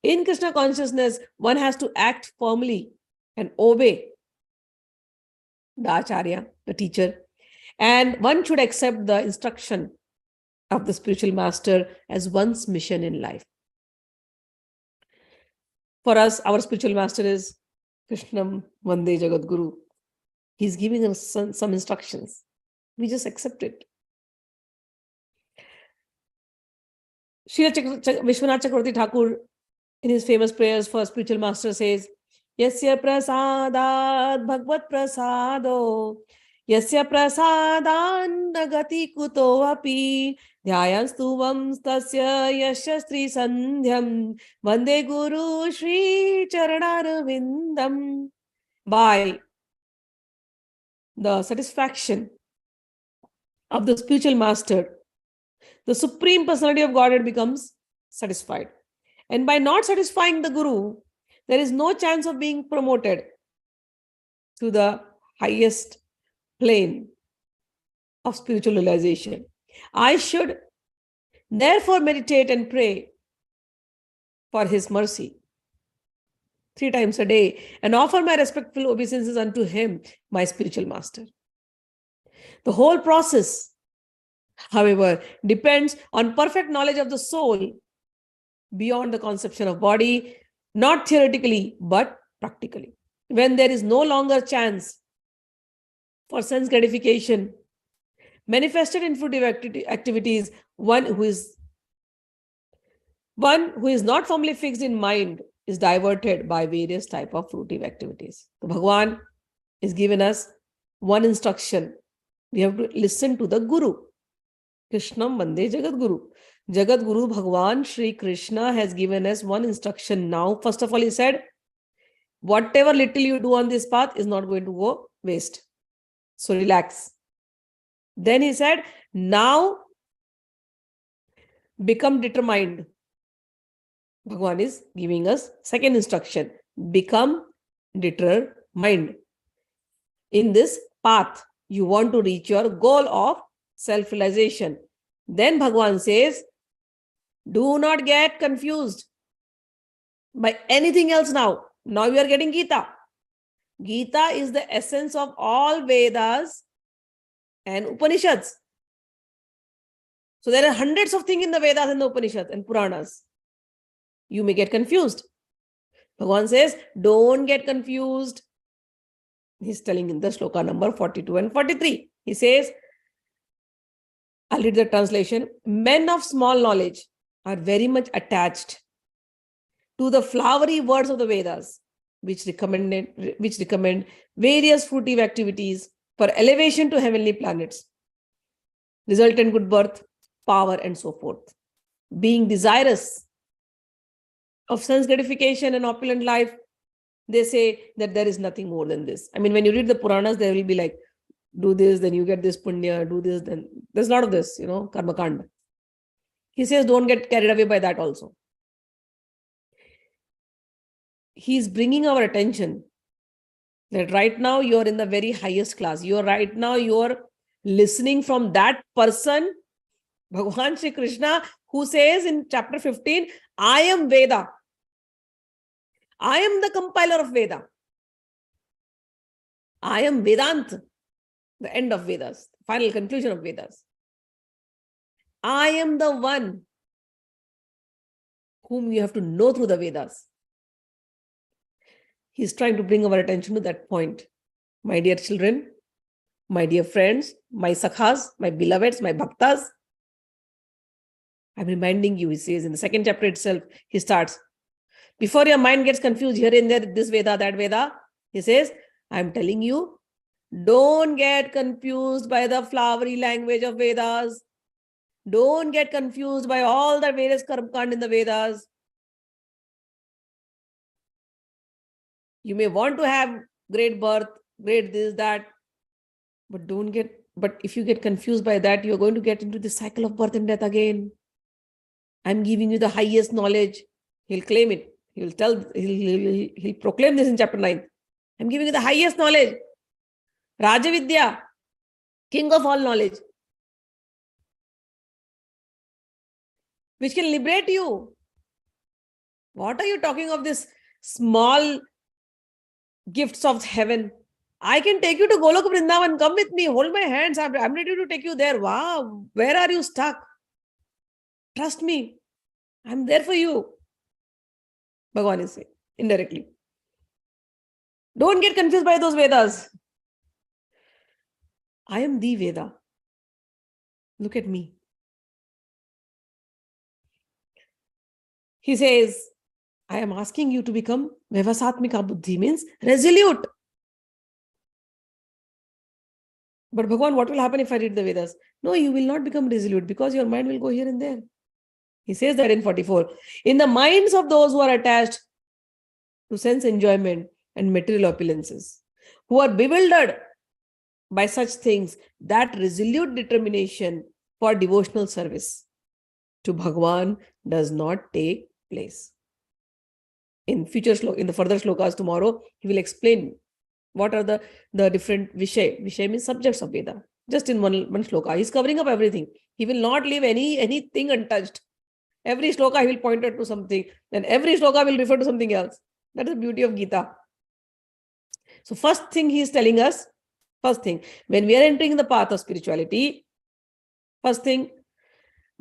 in Krishna consciousness, one has to act firmly and obey the acharya, the teacher, and one should accept the instruction of the spiritual master as one's mission in life. For us, our spiritual master is Krishnam Vande Jagat Guru. He's giving us some instructions. We just accept it. Sri Vishwanath Chakravarti Thakur, in his famous prayers for spiritual master, says, Yasya prasadat bhagvat prasado, Yasya prasadan nagati kuto api, dhyayan stuvam tasya yashastri sandhyam, vande guru shri charanarvindam. By the satisfaction of the spiritual master, the Supreme Personality of Godhead becomes satisfied. And by not satisfying the Guru, there is no chance of being promoted to the highest plane of spiritual realization. I should therefore meditate and pray for his mercy 3 times a day and offer my respectful obeisances unto him, my spiritual master. The whole process, however, depends on perfect knowledge of the soul beyond the conception of body, not theoretically, but practically. When there is no longer chance for sense gratification manifested in fruitive activities, one who is not firmly fixed in mind is diverted by various type of fruitive activities. So Bhagwan is given us one instruction. We have to listen to the Guru. Krishnam Vande Jagat Guru. Jagat Guru Bhagwan Sri Krishna has given us one instruction now. First of all, he said, whatever little you do on this path is not going to go waste. So relax. Then he said, now become determined. Bhagwan is giving us second instruction. Become determined. In this path, you want to reach your goal of self-realization. Then Bhagwan says, do not get confused by anything else now. Now we are getting Gita. Gita is the essence of all Vedas and Upanishads. So there are hundreds of things in the Vedas and the Upanishads and Puranas. You may get confused. Bhagwan says, don't get confused. He's telling in the Shloka number 42 and 43. He says, I'll read the translation. Men of small knowledge are very much attached to the flowery words of the Vedas, which recommend various fruitive activities for elevation to heavenly planets, result in good birth, power, and so forth. Being desirous of sense gratification and opulent life, they say that there is nothing more than this. I mean, when you read the Puranas, there will be like, do this, then you get this punya, do this, then there's a lot of this, karma kanda. He says, don't get carried away by that also. He's bringing our attention that right now you're in the very highest class. You're listening from that person, Bhagwan Shri Krishna, who says in chapter 15, I am Veda. I am the compiler of Veda. I am Vedanta, the end of Vedas, final conclusion of Vedas. I am the one whom you have to know through the Vedas. He's trying to bring our attention to that point. My dear children, my dear friends, my sakhas, my beloveds, my bhaktas, I'm reminding you, he says in the second chapter itself, he starts, before your mind gets confused here and there, this Veda, that Veda, he says, I'm telling you, don't get confused by the flowery language of Vedas. Don't get confused by all the various karmakand in the Vedas. You may want to have great birth, great this, that, but if you get confused by that, you're going to get into the cycle of birth and death again. I'm giving you the highest knowledge. He'll claim it. He'll proclaim this in chapter 9. I'm giving you the highest knowledge. Raja Vidya, king of all knowledge, which can liberate you. What are you talking of this small gifts of heaven? I can take you to Golok Vrindavan. Come with me. Hold my hands. I'm ready to take you there. Wow. Where are you stuck? Trust me. I'm there for you. Bhagwan is saying indirectly. Don't get confused by those Vedas. I am the Veda. Look at me. He says, I am asking you to become vyasmika Buddhi, means resolute. But Bhagwan, what will happen if I read the Vedas? No, you will not become resolute because your mind will go here and there. He says that in 44. In the minds of those who are attached to sense enjoyment and material opulences, who are bewildered by such things, that resolute determination for devotional service to Bhagwan does not take place. In the further shlokas tomorrow, he will explain what are the different vishay. Vishay means subjects of Veda. Just in one shloka, he's covering up everything. He will not leave anything untouched. Every shloka he will point out to something, then every shloka will refer to something else. That is the beauty of Gita. So first thing he is telling us, when we are entering the path of spirituality, first thing,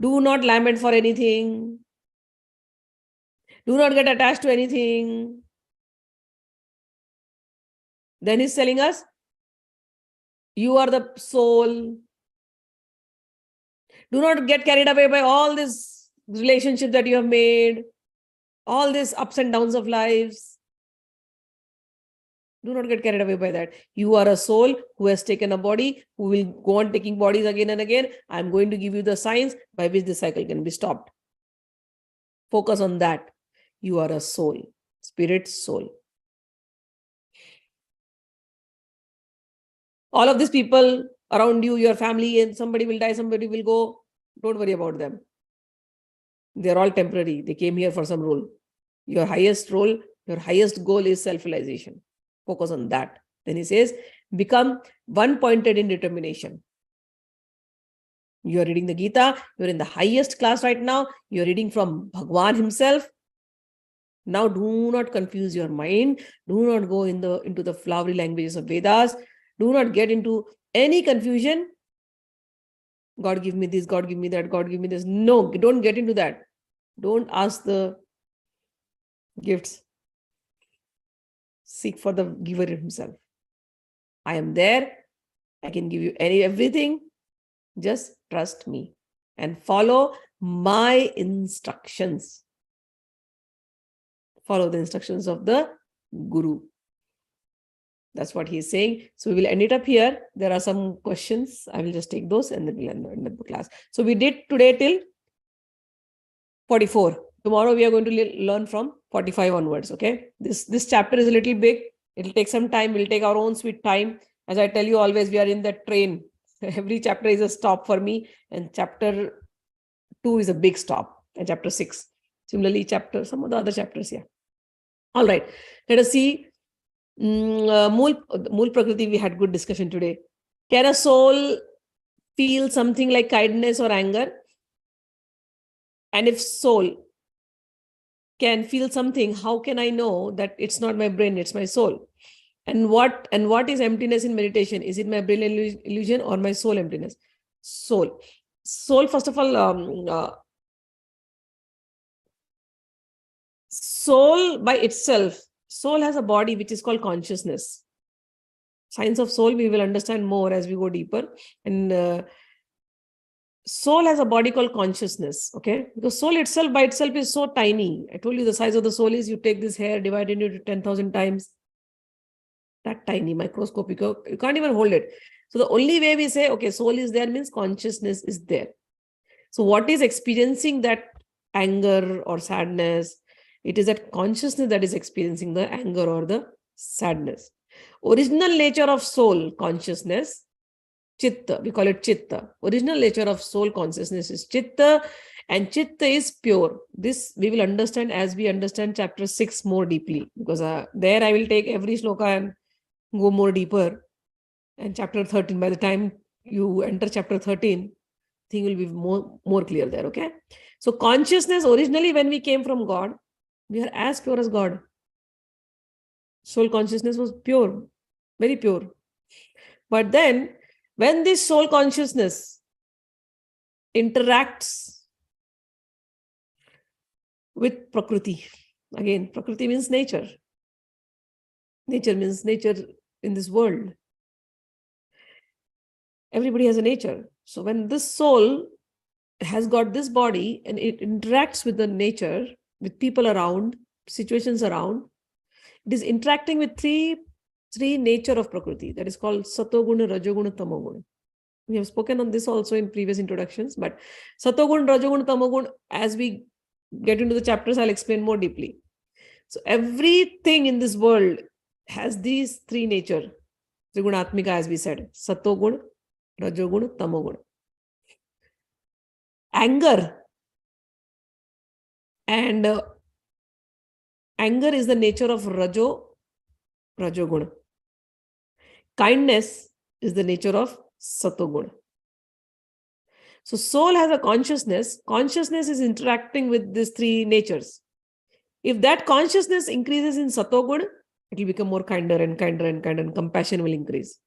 do not lament for anything. Do not get attached to anything. Then he's telling us, you are the soul. Do not get carried away by all this relationship that you have made. all these ups and downs of lives. Do not get carried away by that. You are a soul who has taken a body, who will go on taking bodies again and again. I'm going to give you the signs by which the cycle can be stopped. Focus on that. You are a soul, spirit soul. All of these people around you, your family, and somebody will die, somebody will go. Don't worry about them. They're all temporary. They came here for some role. Your highest role, your highest goal is self-realization. Focus on that. Then he says, become one-pointed in determination. You are reading the Gita. You're in the highest class right now. You're reading from Bhagwan himself. Now do not confuse your mind. Do not go into the flowery languages of Vedas. Do not get into any confusion. God give me this, God give me that, God give me this. No, don't get into that. Don't ask the gifts. Seek for the giver himself. I am there. I can give you everything. Just trust me and follow my instructions. Follow the instructions of the Guru. That's what he's saying. So we will end it up here. There are some questions. I will just take those and then we'll end up the class. So we did today till 44. Tomorrow we are going to learn from 45 onwards. Okay. This chapter is a little big. It'll take some time. We'll take our own sweet time. As I tell you always, we are in the train. Every chapter is a stop for me. And chapter 2 is a big stop. And chapter 6. Similarly, some of the other chapters. Yeah. All right. Let us see. Mool Prakriti, we had good discussion today. Can a soul feel something like kindness or anger? And if soul can feel something, how can I know that it's not my brain, it's my soul? And what is emptiness in meditation? Is it my brain illusion or my soul emptiness? Soul, first of all, soul by itself, soul has a body which is called consciousness. Science of soul, we will understand more as we go deeper. And soul has a body called consciousness, okay? Because soul itself by itself is so tiny. I told you the size of the soul is, you take this hair, divide it into 10,000 times. That tiny, microscopic, you can't even hold it. So the only way we say, okay, soul is there means consciousness is there. So what is experiencing that anger or sadness? It is that consciousness that is experiencing the anger or the sadness. Original nature of soul, consciousness, chitta, we call it chitta. Original nature of soul consciousness is chitta, and chitta is pure. This we will understand as we understand chapter 6 more deeply, because there I will take every shloka and go more deeper. And chapter 13, by the time you enter chapter 13, thing will be more clear there, okay? So consciousness, originally when we came from God, we are as pure as God. Soul consciousness was pure, very pure. But then, when this soul consciousness interacts with Prakriti, again, Prakriti means nature. Nature means nature in this world. Everybody has a nature. So when this soul has got this body and it interacts with the nature, with people around, situations around, it is interacting with three nature of Prakriti. That is called Satoguna, Rajoguna, Tamoguna. We have spoken on this also in previous introductions, but Satoguna, Rajoguna, Tamoguna, as we get into the chapters, I'll explain more deeply. So everything in this world has these three nature. Trigunatmika, as we said, Satoguna, Rajoguna, Tamoguna. Anger. And anger is the nature of Rajoguna. Kindness is the nature of Satoguna. So soul has a consciousness. Consciousness is interacting with these three natures. If that consciousness increases in Satoguna, it will become more kinder and kinder and kinder, and compassion will increase.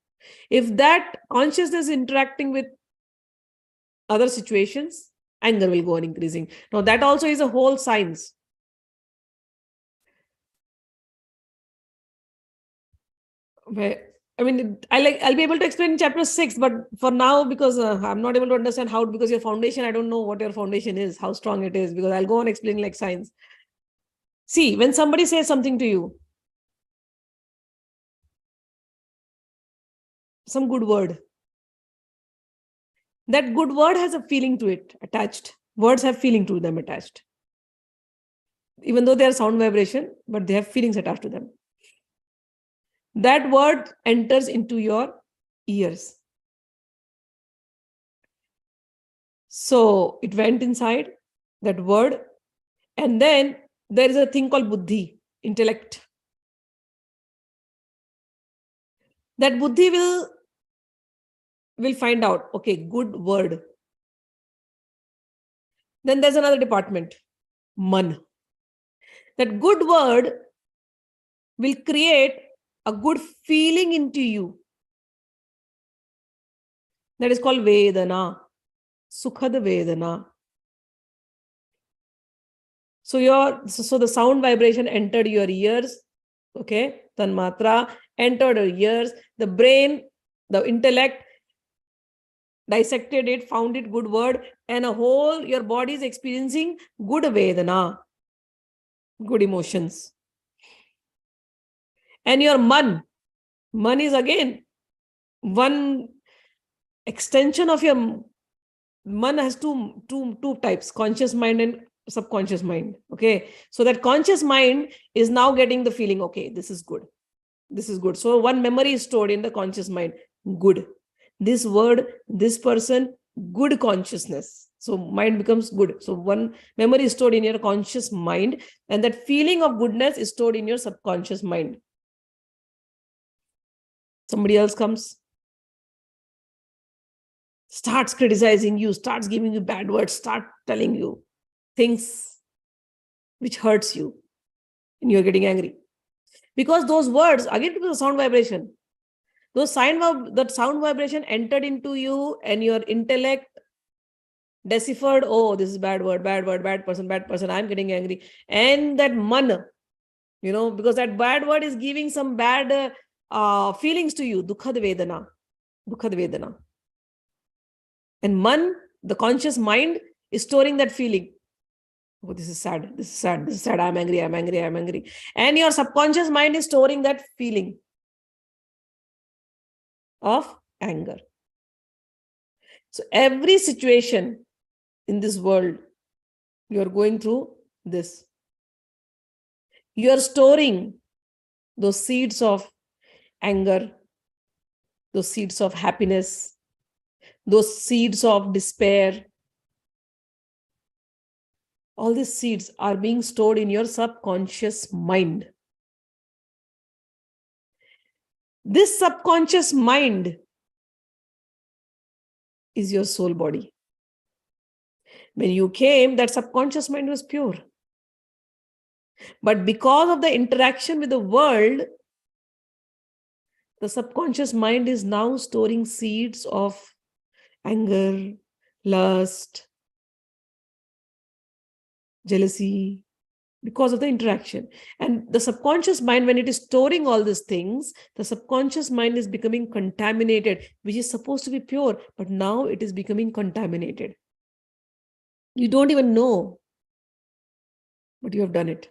If that consciousness is interacting with other situations, anger will go on increasing. Now that also is a whole science. I mean, I'll be able to explain in chapter 6, but for now, because I'm not able to understand how, because your foundation, I don't know what your foundation is, how strong it is, because I'll go on explaining like science. See, when somebody says something to you, some good word, that good word has a feeling to it attached. Words have feeling to them attached. Even though they are sound vibration, but they have feelings attached to them. That word enters into your ears. So it went inside, that word, and then there is a thing called Buddhi, intellect. That Buddhi will find out, okay, good word. Then there's another department, man. That good word will create a good feeling into you. That is called Vedana, Sukhad Vedana. So the sound vibration entered your ears, okay, tanmatra entered your ears, the brain, the intellect dissected it, found it good word, and your body is experiencing good Vedana, good emotions. And your man is again one extension of your man. Has two types, conscious mind and subconscious mind. Okay, so that conscious mind is now getting the feeling, okay, this is good, so one memory is stored in the conscious mind, good, this word, this person, good consciousness, so mind becomes good. So one memory is stored in your conscious mind, and that feeling of goodness is stored in your subconscious mind. Somebody else comes, starts criticizing you, starts giving you bad words, start telling you things which hurts you, and you're getting angry. Because those words, again, because of sound vibration, that sound vibration entered into you, and your intellect deciphered, oh, this is bad word, bad person, I'm getting angry. And that man, because that bad word is giving some bad feelings to you, dukhad vedana. And man, the conscious mind, is storing that feeling. Oh, this is sad, I'm angry. And your subconscious mind is storing that feeling of anger. So every situation in this world, you are going through this. You are storing those seeds of anger, those seeds of happiness, those seeds of despair. All these seeds are being stored in your subconscious mind. This subconscious mind is your soul body. When you came, that subconscious mind was pure. But because of the interaction with the world, the subconscious mind is now storing seeds of anger, lust, jealousy, because of the interaction. And the subconscious mind, when it is storing all these things, the subconscious mind is becoming contaminated, which is supposed to be pure, but now it is becoming contaminated. You don't even know, but you have done it.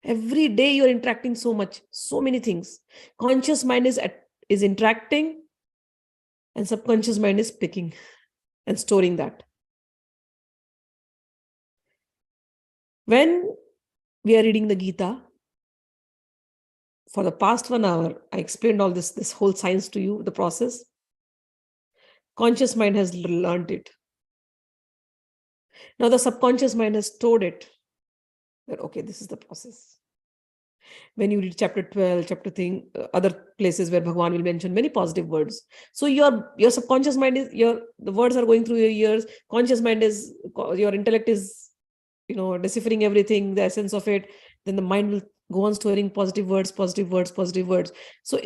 Every day you're interacting so much, so many things. Conscious mind is interacting, and subconscious mind is picking and storing that. When we are reading the Gita, for the past 1 hour, I explained all this whole science to you, the process. Conscious mind has learned it. Now the subconscious mind has stored it. That, okay, this is the process. When you read chapter 12, other places where Bhagwan will mention many positive words. So your subconscious mind is, the words are going through your ears. Conscious mind is, your intellect is, deciphering everything, the essence of it. Then the mind will go on storing positive words. So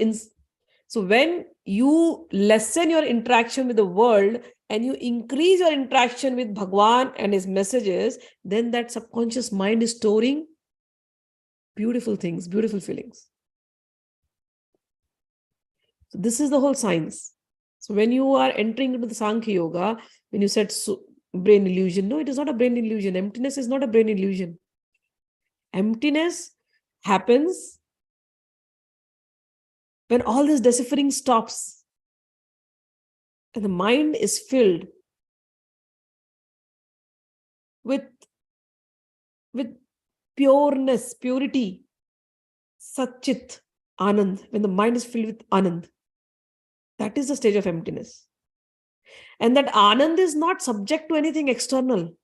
when you lessen your interaction with the world and you increase your interaction with Bhagwan and his messages, then that subconscious mind is storing beautiful things, beautiful feelings. So this is the whole science. So when you are entering into the Sankhya Yoga, when you said brain illusion, no, it is not a brain illusion. Emptiness is not a brain illusion. Emptiness happens when all this deciphering stops and the mind is filled with pureness, purity, Satchit, Anand, when the mind is filled with Anand. That is the stage of emptiness. And that Anand is not subject to anything external.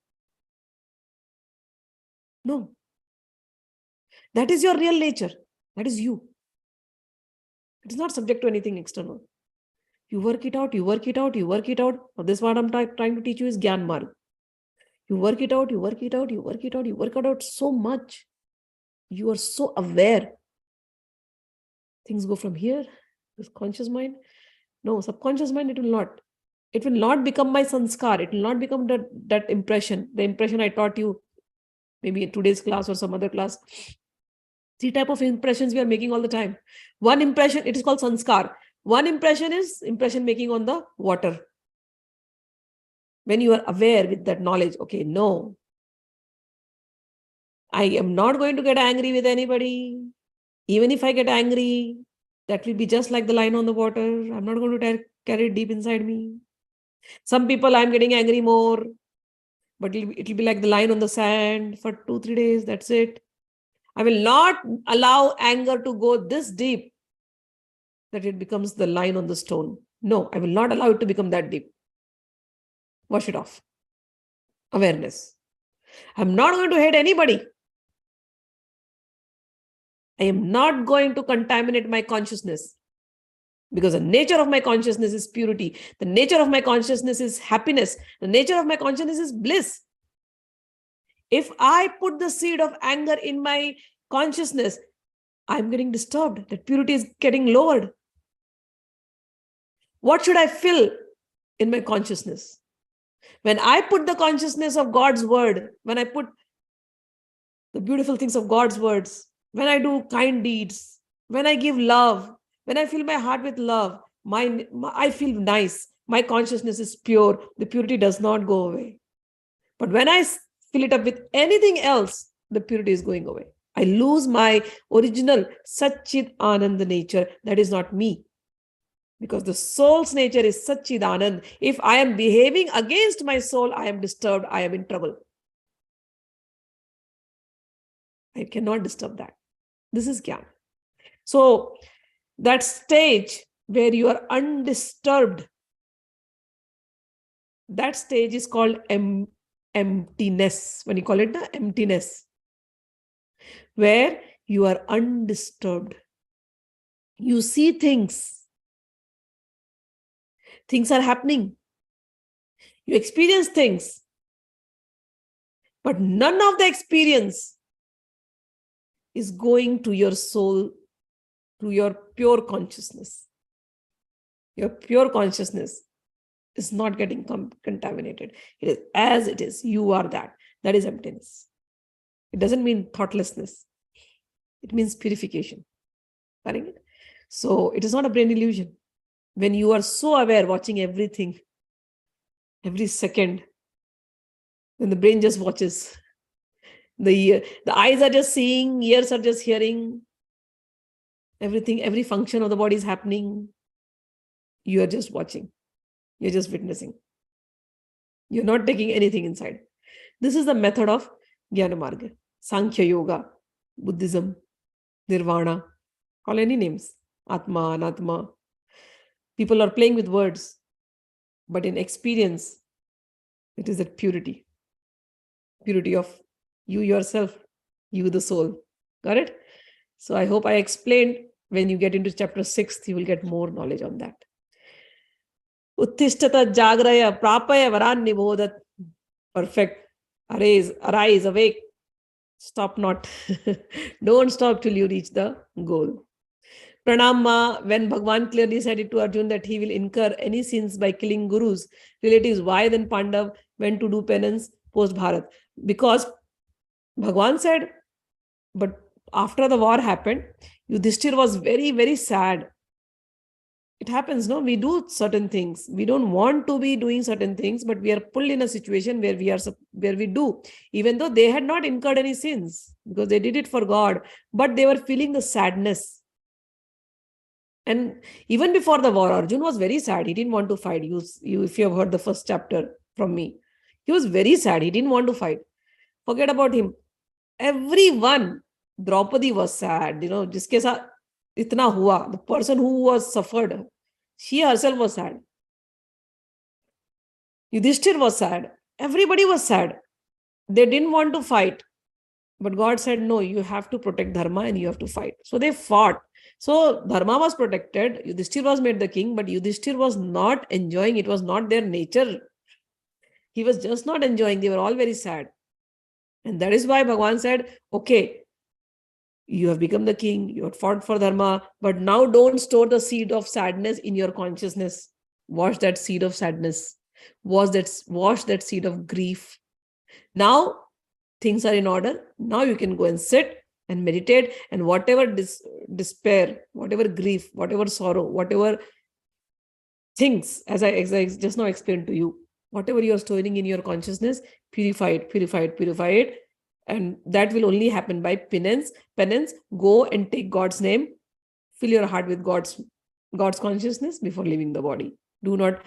No. That is your real nature. That is you. It is not subject to anything external. You work it out, you work it out, you work it out. Now, this what I'm trying to teach you is Gyan Marg. You work it out, you work it out, you work it out, you work it out so much. You are so aware. Things go from here, this conscious mind. No, subconscious mind, it will not. It will not become my sanskar. It will not become that impression, the impression I taught you maybe in today's class or some other class. 3 types of impressions we are making all the time. One impression, it is called sanskar. One impression is impression making on the water. When you are aware with that knowledge, okay, no, I am not going to get angry with anybody. Even if I get angry, that will be just like the line on the water. I'm not going to carry it deep inside me. Some people, I'm getting angry more, but it will be like the line on the sand for 2-3 days. That's it. I will not allow anger to go this deep that it becomes the line on the stone. No, I will not allow it to become that deep. Wash it off. Awareness. I'm not going to hate anybody. I am not going to contaminate my consciousness, because the nature of my consciousness is purity. The nature of my consciousness is happiness. The nature of my consciousness is bliss. If I put the seed of anger in my consciousness, I'm getting disturbed. That purity is getting lowered. What should I fill in my consciousness? When I put the consciousness of God's word, when I put the beautiful things of God's words, when I do kind deeds, when I give love, when I fill my heart with love, I feel nice. My consciousness is pure. The purity does not go away. But when I fill it up with anything else, the purity is going away. I lose my original Satchit Anand nature. That is not me. Because the soul's nature is Satchit Anand. If I am behaving against my soul, I am disturbed. I am in trouble. I cannot disturb that. This is Gyan. So that stage where you are undisturbed, that stage is called emptiness. When you call it the emptiness, where you are undisturbed. You see things. Things are happening. You experience things. But none of the experience is going to your soul, to your pure consciousness. Your pure consciousness is not getting contaminated. It is as it is. You are that. That is emptiness. It doesn't mean thoughtlessness. It means purification. Correct? So it is not a brain illusion. When you are so aware, watching everything, every second, then the brain just watches. The eyes are just seeing, ears are just hearing. Everything, every function of the body is happening. You are just watching. You're just witnessing. You're not taking anything inside. This is the method of Jnana Marga. Sankhya Yoga, Buddhism, Nirvana, call any names. Atma, Anatma. People are playing with words, but in experience, it is that purity. Purity of you yourself, you the soul. Got it? So I hope I explained. When you get into chapter 6, you will get more knowledge on that. Uttishtata jagraya prapaya varan nibodhat. Perfect. Arise, awake. Stop not. Don't stop till you reach the goal. Pranama, when Bhagwan clearly said it to Arjuna that he will incur any sins by killing gurus, relatives, why then Pandav went to do penance post Bharat? Because Bhagwan said, but after the war happened, Yudhishthir was very, very sad. it happens, no? We do certain things. We don't want to be doing certain things, but we are pulled in a situation where we do, even though they had not incurred any sins, because they did it for God, but they were feeling the sadness. And even before the war, Arjuna was very sad. He didn't want to fight. If you have heard the first chapter from me, he was very sad. He didn't want to fight. Forget about him. Everyone, Draupadi was sad. Jiske saath itna hua, the person who was suffered, she herself was sad. Yudhishthir was sad. Everybody was sad. They didn't want to fight. But God said, no, you have to protect dharma and you have to fight. So they fought. So dharma was protected. Yudhishthir was made the king, but Yudhishthir was not enjoying. It was not their nature. He was just not enjoying. They were all very sad. And that is why Bhagwan said, okay, you have become the king, you have fought for dharma, but now don't store the seed of sadness in your consciousness. Wash that seed of sadness. Wash that seed of grief. Now things are in order. Now you can go and sit and meditate, and whatever despair, whatever grief, whatever sorrow, whatever things, as I just now explained to you, whatever you are storing in your consciousness, purify it. And that will only happen by penance. Go and take God's name. Fill your heart with God's consciousness before leaving the body. Do not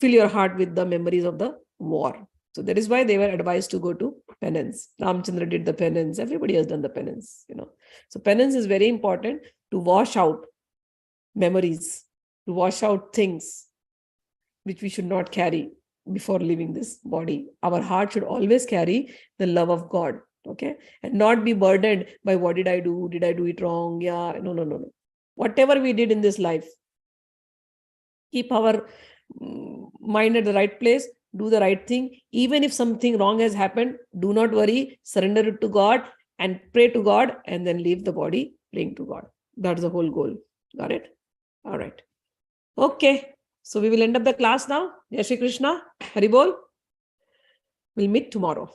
fill your heart with the memories of the war. So that is why they were advised to go to penance. Ramchandra did the penance. Everybody has done the penance. So penance is very important to wash out memories, to wash out things which we should not carry before leaving this body. Our heart should always carry the love of God, okay? And not be burdened by what did I do? Did I do it wrong? Yeah, no. Whatever we did in this life, keep our mind at the right place, do the right thing. Even if something wrong has happened, do not worry, surrender it to God and pray to God, and then leave the body praying to God. That's the whole goal. Got it? All right. Okay. So we will end up the class now. Jai Shri Krishna. Hari Bol. We'll meet tomorrow.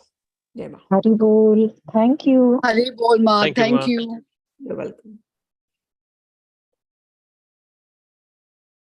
Jai Ma. Hari Bol. Thank you. Hari Bol, Ma. Thank you, Ma. Thank you. You're welcome.